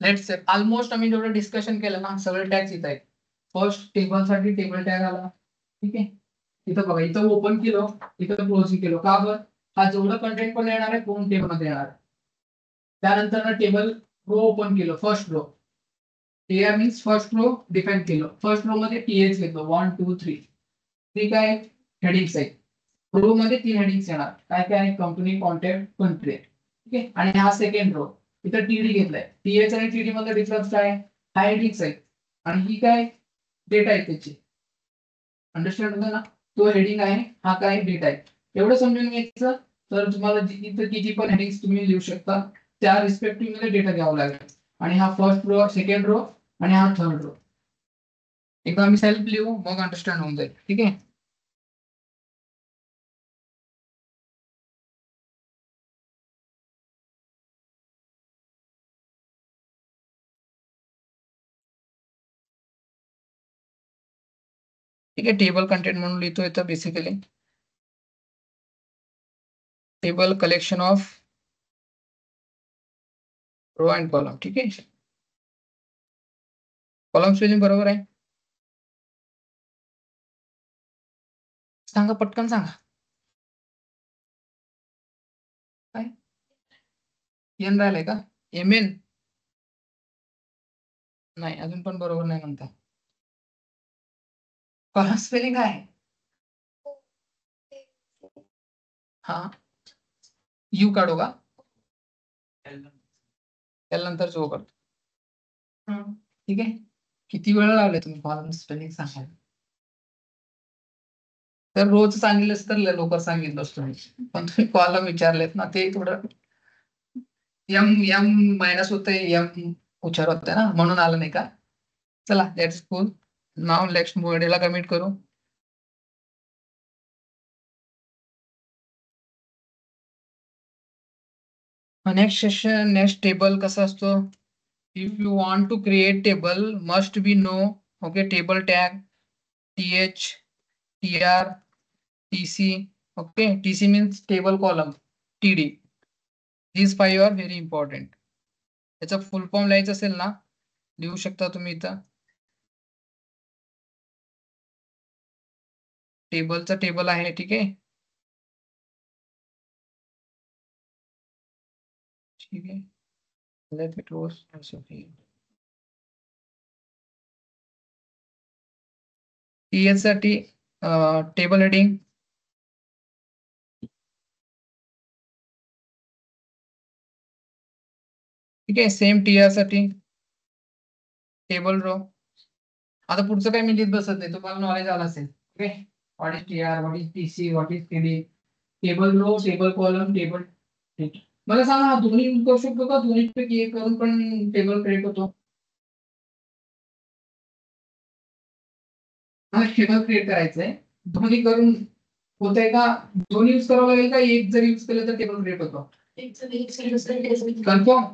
Let's say almost आम्ही जेवढं डिस्कशन केलं ना, सगळे टॅग्स इथं आहेत. फर्स्ट टेबल साठी टेबल टॅग आला. ठीक आहे, इथं बघा, इथं ओपन केलं, इथं क्लोज केलं. का बरं, हा जेवढं कंटेंट पण येणार आहे दोन टेबल मध्ये येणार आहे. त्यानंतर ना टेबल रो ओपन केलं, first row. TR means first row define केलं. फर्स्ट रो मध्ये TH घेतलं, 1 2 3. ठीक आहे, हेडिंग्स आहे. रो मध्ये 3 हेडिंग्स येणार. काय काय आहे, कंपनी, कॉन्टॅक्ट, कंट्री. ठीक आहे, आणि हा सेकंड रो. इथं TD घेतलाय. TH आणि TD मध्ये डिफरन्स काय आहे, हा हेडिंग्स आहे. आणि ही काय डेटा आहे त्याची. अंडरस्टँड होतं ना, तो हेडिंग आहे, हा काय डेटा आहे. एवढं समजून घ्यायचं. तर तुम्हाला इथं किती पण हेडिंग्स तुम्ही लिहू शकता, त्या रिस्पेक्टिव्ह मध्ये डेटा घ्यावा लागेल. आणि हा फर्स्ट रो, सेकंड रो आणि हा थर्ड रो. एकदा आम्ही सेल्फ लिहू, मग अंडरस्टँड होऊन जाईल. ठीक आहे, ठीक आहे. टेबल कंटेंट म्हणून लिहितो इथं basically. Table collection of row and column. ठीक आहे, कॉलम स्पेलिंग बरोबर आहे. सांगा, पटकन सांगा. काय एन राहिलंय का? MN नाही, अजून पण बरोबर नाही म्हणता. कॉलम स्पेलिंग आहे. हा, यू काढू का? एल नंतर जो करतो. ठीक आहे. किती वेळ लावले तुम्ही कॉलम स्पेलिंग सांगायला? तर रोज सांगितलंच तर लवकर सांगितलं असतो मी. पण तुम्ही कॉलम विचारलेत ना, ते थोडं एम एम मायनस होते, एम उच्चार होते ना, म्हणून आलं नाही का? चला, लेट्स कूल. नाव नेक्स्ट मॉड्यूलला कमिट करू. नेक्स्ट सेशन, नेक्स्ट टेबल कसा असतो? If you want to create table must be no, okay, table tag, TH, TR, TC, okay, TC means table column, TD. these 5 are very important. त्याचा full form लिहायचं असेल ना, लिहू शकता तुम्ही इथं. टेबलचा टेबल आहे, ठीक आहे. ठीक आहे. Let me close. TH साठी टेबल हेडिंग, ठीक आहे. सेम TR साठी टेबल रो. आता पुढचं काही मी लिहित बसत नाही, तुम्हाला नॉलेज आलं असेल. Okay, what is TR, what is TC, what is TD, table row, table column, table. ठीक. मला सांगा, हा दोन्ही यूज करू शकतो का? दोन्ही पैकी एक करून पण टेबल क्रिएट होतो? मला टेबल क्रिएट करायचंय, दोन्ही करून होतंय का? दोन्ही यूज करावं लागेल का? एक जर यूज केलं तर टेबल क्रिएट होतो? कन्फर्म.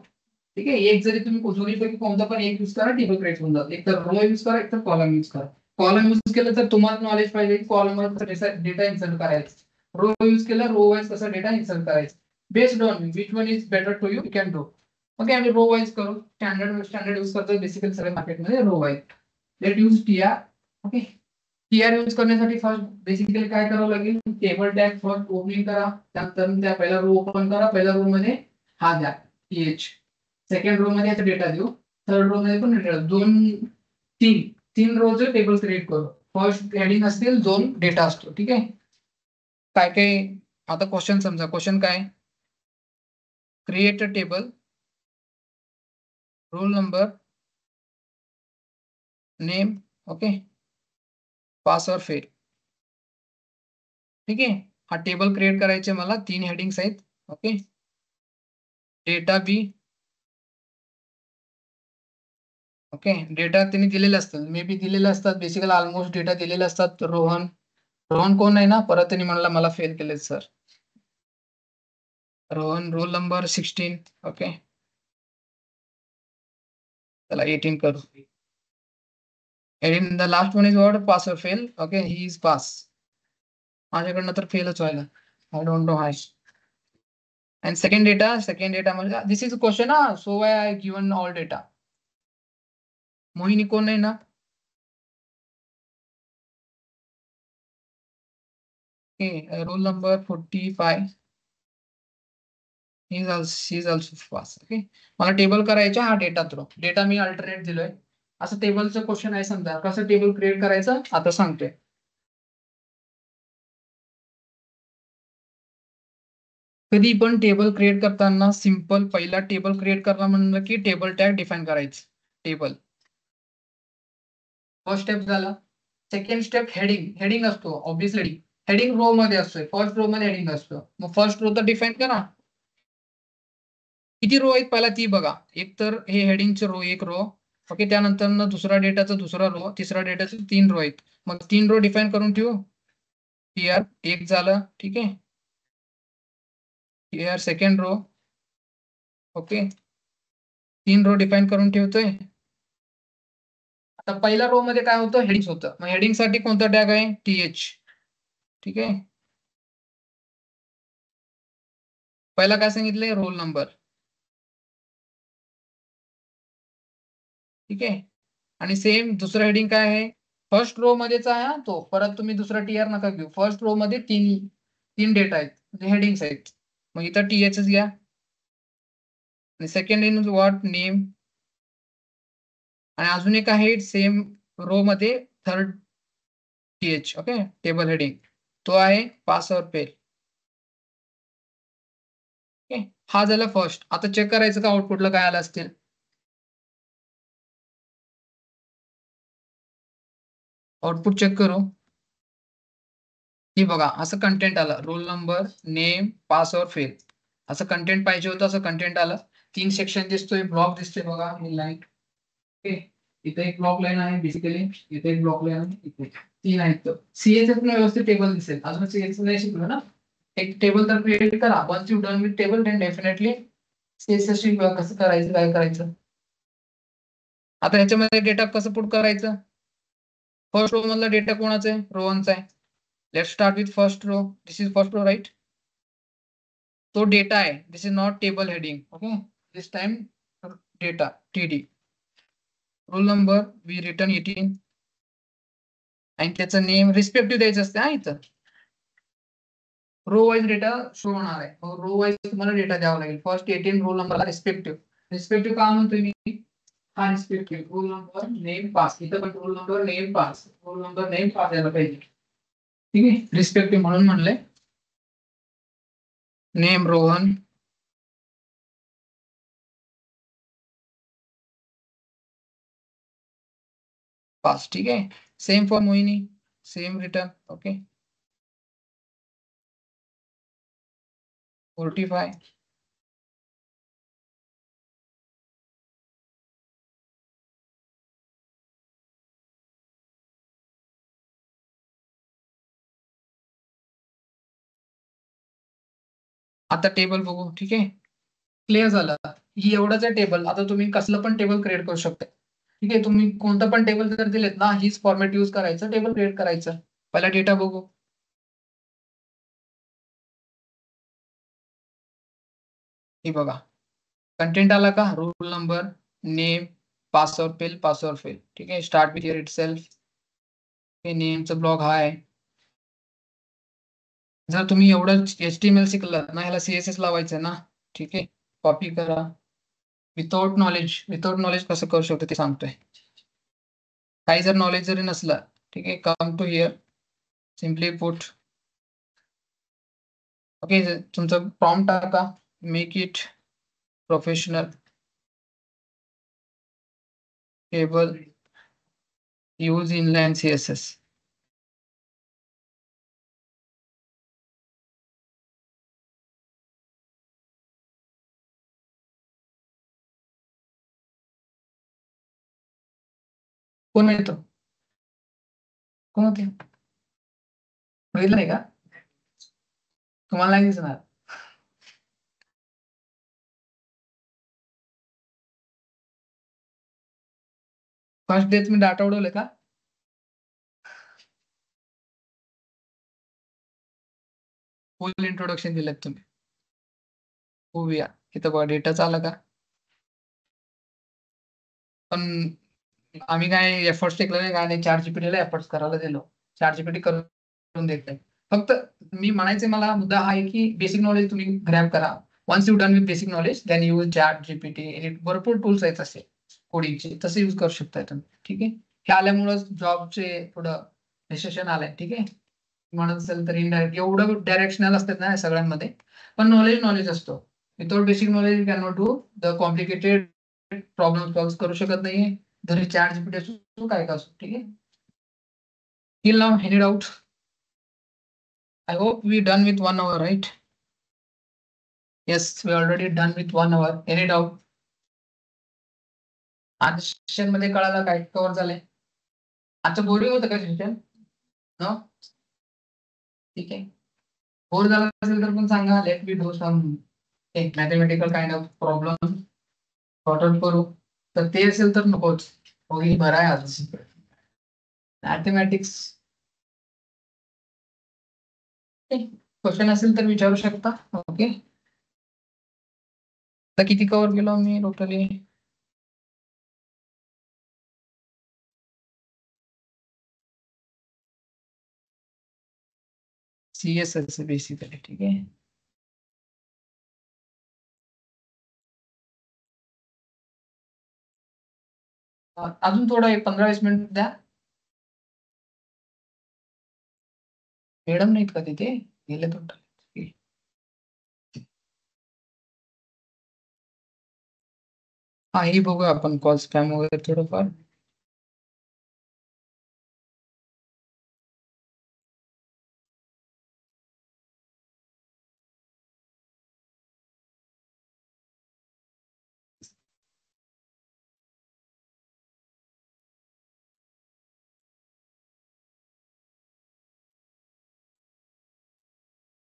ठीक आहे. एक जरी तुम्ही दोन्हीपैकी कोणता पण एक यूज करा, टेबल क्रिएट होऊन जातं. एक तर रो यूज करा, एक तर कॉलम यूज करा. कॉलम यूज केलं तर तुम्हाला नॉलेज पाहिजे की कॉलम वर डेटा इन्सर्ट करायचं. रो यूज केला, रो वाईज कसा डेटा इन्सर्ट करायचा. Based on which one is better to you can do. Okay, आम्ही रो वाईज करू. स्टँडर्ड यूज करतो बेसिकली सगळ्या मार्केटमध्ये row wise. Let use TR. Okay, TR use करण्यासाठी फर्स्ट बेसिकली काय करावं लागेल? टेबल टॅग फर्स्ट ओपनिंग करा, त्यानंतर त्या पहिला रो ओपन करा. पहिल्या रो मध्ये हा द्या, TH. सेकंड रो मध्ये डेटा देऊ, थर्ड रो मध्ये पण डेटा. तीन रोचे टेबल क्रिएट करू. फर्स्ट हेडिंग असतील, दोन डेटा असतो. ठीक आहे. काय काय आता क्वेश्चन समजा. क्वेश्चन काय? Create a table, roll number, name, okay, pass और फेल. ठीक आहे. हा टेबल क्रिएट करायचे मला. 3 हेडिंग्स आहेत. ओके, डेटा बी. ओके, डेटा त्यांनी दिलेले असतात, मे बी दिलेले असतात. बेसिकली ऑलमोस्ट डेटा दिलेले असतात. रोहन कोण आहे ना, परत त्यांनी म्हणला मला फेल केले sir. Rohan roll number 16. Okay, चला 18 करू. The last one is what? Pass और fail. Okay, he is pass. माझ्याकडनं तर फेलच व्हायला. आय डोंट नो हाय. अँड सेकंड डेटा म्हणजे दिस इज क्वेश्चन हा, so I I given all data. Mohini कोण नाही ना? Okay, roll number 45. She is also pass. Okay, मला टेबल करायचा. हा डेटा थ्रो, डेटा मी अल्टरनेट दिलोय. असं टेबलचं क्वेश्चन आहे समजा. कसं टेबल क्रिएट करायचं आता सांगतोय. कधी पण टेबल क्रिएट करताना सिंपल पहिला टेबल क्रिएट करणं म्हणलं की टेबल टॅग डिफाईन करायचं. टेबल फर्स्ट स्टेप झाला. सेकंड स्टेप हेडिंग असतो. ऑब्विसली हेडिंग रो मध्ये असतोय. फर्स्ट रो मध्ये हेडिंग असतो. मग फर्स्ट रो तर डिफाईन करा. किती रो आहेत पहिला ती बघा. एक तर हे हेडिंगचे रो, एक रो. ओके, त्यानंतर दुसरा डेटाचा दुसरा रो, तिसरा डेटाचे 3 रो आहेत. मग 3 रो डिफाईन करून ठेवू. TR एक झालं. ठीक आहे. TR second row. Okay, 3 row define करून ठेवतोय. आता पहिल्या रो मध्ये काय होतं? हेडिंग होतं. मग हेडिंग साठी कोणता टॅग आहे? TH. ठीक आहे. पहिला काय सांगितलंय? Roll number. ठीक आहे. आणि सेम दुसरं हेडिंग काय आहे? फर्स्ट रो मध्येच आहे तो. परत तुम्ही दुसरा TR नका घेऊ. फर्स्ट रो मध्ये तीन डेटा आहेत, म्हणजे हेडिंग्स आहेत. मग इथं TH घ्या. सेकंड इन व्हॉट नेम, आणि अजून एक आहे सेम रो मध्ये third TH. Okay, table heading तो आहे पास और फेल. ओके, हा झाला फर्स्ट. आता चेक करायचं का आउटपुटला काय आलं असतील. आउटपुट चेक करू. ही बघा असं कंटेंट आलं, रोल नंबर, नेम, पास और फेल असं कंटेंट पाहिजे होतं, असं कंटेंट आलं. 3 सेक्शन दिसतोय, ब्लॉक दिसतोय बघा, ही लाईन. ओके, इथे एक ब्लॉक लाईन आहे बेसिकली, इथे एक ब्लॉक लाईन आहे, इथे 3 आहेत. सीएसएस न व्यवस्थित टेबल दिसेल. अजून सीएसएस नाही शिकलो ना. एक टेबल तर क्रिएट करा. Once you done with table then definitely CSS शिकवा कसं करायचं, काय करायचं. आता ह्याच्यामध्ये डेटा कसं पुट करायचं. फर्स्ट रो मधला डेटा कोणाचा आहे, रोहनचा आहे. Let's start with first row. This is first row right. तो डेटा आहे, this is not table heading. Okay, this time data TD. Roll number we return 18 आणि त्याचं नेम रिस्पेक्टिव्ह द्यायचं असते. हा, इथं रो वाईज डेटा शो होणार आहे. रो वाईज तुम्हाला डेटा द्यावा लागेल. फर्स्ट 18 रोल नंबरला रिस्पेक्टिव्ह. रिस्पेक्टिव्ह का म्हणतोय मी, हा respective roll number name pass. इथं पण roll number name pass, roll number name pass यायला पाहिजे. ठीक आहे, रिस्पेक्टिव्ह म्हणून म्हणलंय. Name Rohan, pass. ठीक आहे, same for Mohini, same return. Okay, 45. आता टेबल बघू. ठीक आहे, क्लिअर झालं. ही एवढंच आहे टेबल. आता तुम्ही कसलं पण टेबल क्रिएट करू शकता. ठीक आहे, तुम्ही कोणतं पण टेबल जर दिलेत ना, हीच फॉर्मॅट यूज करायचं, टेबल क्रिएट करायचं. पहिला डेटा बघू. हे बघा, कंटेंट आला का, रोल नंबर, नेम, पास और फेल, पास और फेल. ठीक आहे, स्टार्ट विथ इट सेल्फ. हे नेमचा ब्लॉग हा आहे. जर तुम्ही एवढं HTML शिकलात ना, ह्याला CSS लावायचं ना. ठीक आहे, कॉपी करा. विदाउट नॉलेज कसं करू शकतो ते सांगतोय. काही जर नॉलेज जरी नसलं, ठीक आहे, come to here, simply put. Okay, तुमचं प्रॉम्प्ट टाका, make it professional table use inline CSS. कोण येतो, कोण होते, बघितलं नाही का, तुम्हाला नाही दिसणार. फर्स्ट डे तुम्ही डाटा उडवले का. फुल इंट्रोडक्शन दिलं तुम्ही. होऊया, इथं बघा डेटाच आला का. पण आम्ही काय एफर्ट्स टेकले नाही, काय नाही. ChatGPT एफर्ट्स करायला दिलो. ChatGPT करून देत नाही. फक्त मी म्हणायचे मला मुद्दा हा आहे की बेसिक नॉलेज तुम्ही ग्रॅब करा. Once you done with basic knowledge then use ChatGPT. भरपूर टूल्स आहेत असे कोडिंगचे, तसे यूज करू शकताय तुम्ही. ठीक आहे, हे आल्यामुळं जॉबचे थोडं रिसेशन आलंय. ठीक आहे, म्हणत असेल तर इनडायरेक्ट एवढं डायरेक्शनल असतात ना या सगळ्यांमध्ये. पण नॉलेज असतो. Without basic knowledge you can not do the complicated problem solve करू शकत नाहीये. जरी ChatGPT असो काय का असो. ठीक आहे, till now any doubt. I hope we done with 1 hour, right? Yes, we already done with 1 hour. Any doubt? आज सेशन मध्ये कळालं काय, कव्हर झालंय. आजचं बोरिंग होतं का सेशन. नो, ठीक आहे. बोर झाला असेल तर पण सांगा. लेट मी डू सम एक mathematical kind of problem sort out करू. तर ते असेल तर नकोच. होईल बरं आहे आज. मॅथमॅटिक्स क्वेश्चन असेल तर विचारू शकता. ओके, आता किती कव्हर केलं मी टोटली. CSS basically. ठीक आहे, अजून थोडं 15-20 मिनिट द्या. मॅडम नाहीत का तिथे? गेले तर हा, ही बघूया आपण कॉल स्पॅम वगैरे थोडंफार.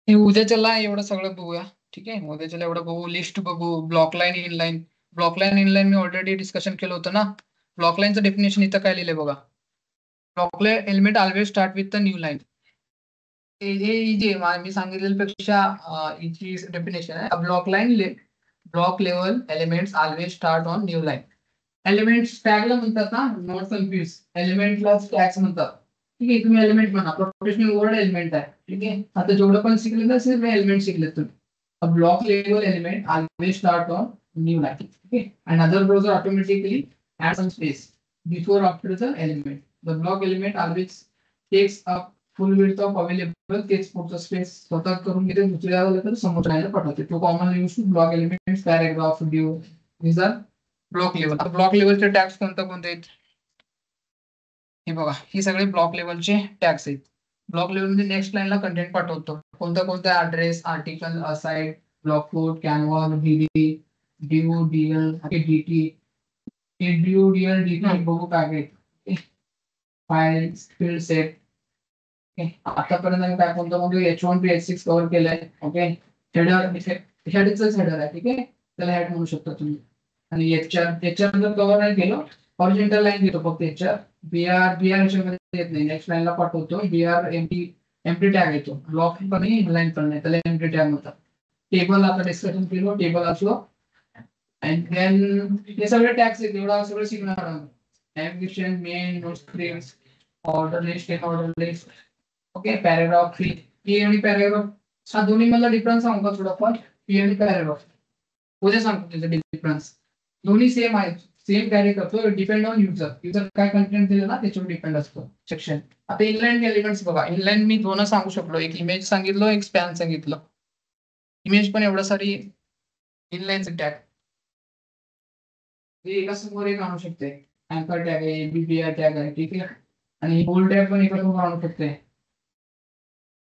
हे उद्याच्याला एवढं सगळं बघूया. ठीक आहे, उद्याच्याला एवढं बघू, लिस्ट बघू, block line inline. Block line inline मी ऑलरेडी डिस्कशन केलं होतं ना. ब्लॉक लाईनचं डेफिनेशन इथं काय लिहिलंय बघा. Block line element always start with the new line. हे इजी आहे, मी सांगितलेल्यापेक्षा इजी डेफिनेशन आहे. Block line block level elements always start on new line. Elements टॅगला म्हणतात ना, नॉट कन्फ्युज. एलिमेंटला टॅग्स म्हणतात. ठीक आहे, तुम्ही एलिमेंट म्हणा, प्रोफेशनल वर्ड एलिमेंट आहे. ठीक आहे, आता जेवढं पण शिकले असेल एलिमेंट शिकले तुम्ही. Block level element always start on new line. ठीक आहे, and other browser automatically add some space before after the element. The block element always takes up full width of available तेच पुढचं स्पेस स्वतः करून घेते, दुसऱ्या तर समोरच्या पाठवते. तो common use two block elements, paragraph, div. these are block level. Block लेवलचे टॅग्स कोणते आहेत? हे बघा, ही सगळे ब्लॉक लेवलचे टॅग्स आहेत. ब्लॉक लेवल मध्ये नेक्स्ट लाईनला कंटेंट पाठवतो. कोणता address, article, aside, blockquote, canvas, DD, DO, DL, DT, DO, DL, DT बघू काय फाईल फील्ड सेट. आतापर्यंत आम्ही काय कोणतं H1 to H6 कव्हर केलंय. ओके, हेडर हेडरच हेडर आहे. ठीक आहे, त्याला हेड म्हणू शकता तुम्ही. आणि याच्यावर जर कव्हर नाही केलं, हॉरिझॉन्टल लाईन घेतो फक्त याच्यावर. बीआर याच्यामध्ये येत नाही, नेक्स्ट लाईनला पाठवतो. बीआर एमटी टॅग येतो. ब्लॉक पण नाही, लाईन पण नाही, त्याला एमटी टॅग म्हणतात. टेबल आता डिस्कशन केलं, टेबल असलो. अँड देन हे सगळे टॅग्स आहेत, एवढा सगळं शिकणार आहोत. Navigation, main, note strings, order list, order list. Okay, paragraph, P आणि पॅराग्राफ हा दोन्ही मला डिफरन्स सांगू का थोडाफार? पी आणि पॅराग्राफ उद्या सांगतो त्याचा डिफरन्स. दोन्ही सेम आहेत, सेम कॅरी करतो. डिपेंड ऑन युजर काय कंटेंट दिलं ना त्याच्यावर डिपेंड असतो सेक्शन. आता इनलाईन एलिमेंट्स बघा. इनलाईन मी दोन सांगू शकलो, एक इमेज सांगितलं, एक स्पॅन सांगितलं. इमेज पण एवढा सारी इनलाईन टॅग एका समोर एक आणू शकते. अँकर टॅग आहे, बीबीआर टॅग आहे. ठीक आहे, आणि बोल्ड टॅग पण एका समोर आणू शकते.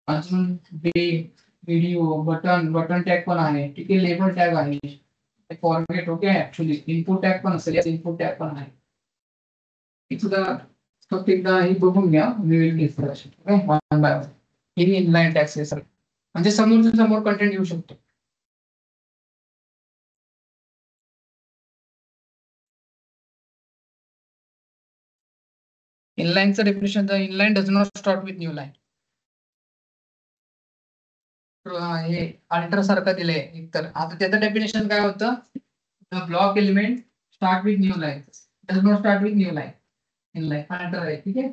अजून व्हिडिओ, बटन टॅग पण आहे. ठीक आहे, लेबल टॅग आहे. Format okay, actually input tag पण असेल, इनपुट टॅग पण आहे. सुद्धा फक्त एकदा हे बघून घ्या. We will discuss okay one by one. हे इनलाईन टॅग्स आहे सर, म्हणजे समोरच्या समोर कंटेंट येऊ शकतो. इनलाईनचं definition, the inline does not start with new line. हे अल्टर सारखं दिलंय एकतर. आता त्याचं डेफिनेशन काय होतं? The block element start with new line, does not start with new line. Inline alter आहे. ठीक आहे,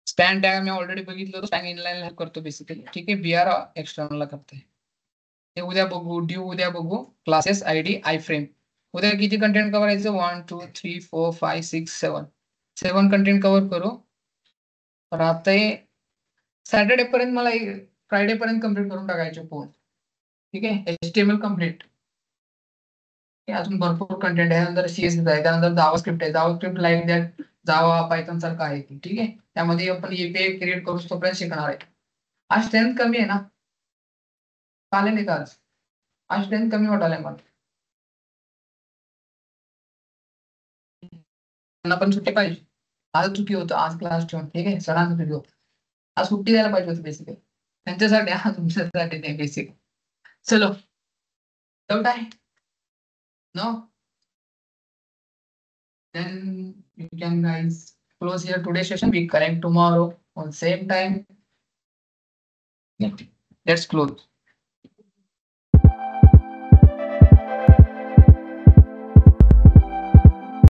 स्पॅन टॅग मी ऑलरेडी बघितलं होतं. स्पॅन इनलाईन करतो बेसिकली. ठीक आहे, बीआर एक्सटर्नलला करते. ते उद्या बघू. ड्यू उद्या बघू. Classes ID I frame. उद्या किती कंटेंट कव्हर करायचं? 1 2 3 4 5 6 7 कंटेंट कव्हर करू. तर आता सॅटर्डे पर्यंत मला फ्रायडे पर्यंत कम्प्लीट करून टाकायचे फोन. ठीक आहे, HTML कम्प्लीट. अजून भरपूर कंटेंट आहे. त्यानंतर CSS आहे, त्यानंतर जावा स्क्रिप्ट आहे. JavaScript like that Java Python सारखं आहे. ठीक आहे, त्यामध्ये आपण API क्रिएट करू तोपर्यंत शिकणार आहे. आज स्ट्रेंथ कमी आहे ना? चालेल नाही का? आज स्ट्रेंथ कमी वाटायला मला. त्यांना पण सुट्टी पाहिजे. आज चुकी होतं, आज क्लास ठेवून. ठीक आहे, सरांचं सुट्टी होतं. आज सुट्टी द्यायला पाहिजे होती बेसिकली. त्यांच्यासाठी, हा तुमच्यासाठी नाही बेसिक. चलो, डाऊट आहे? No, then you can guys close here today's session. We connect tomorrow on same time. Let's close.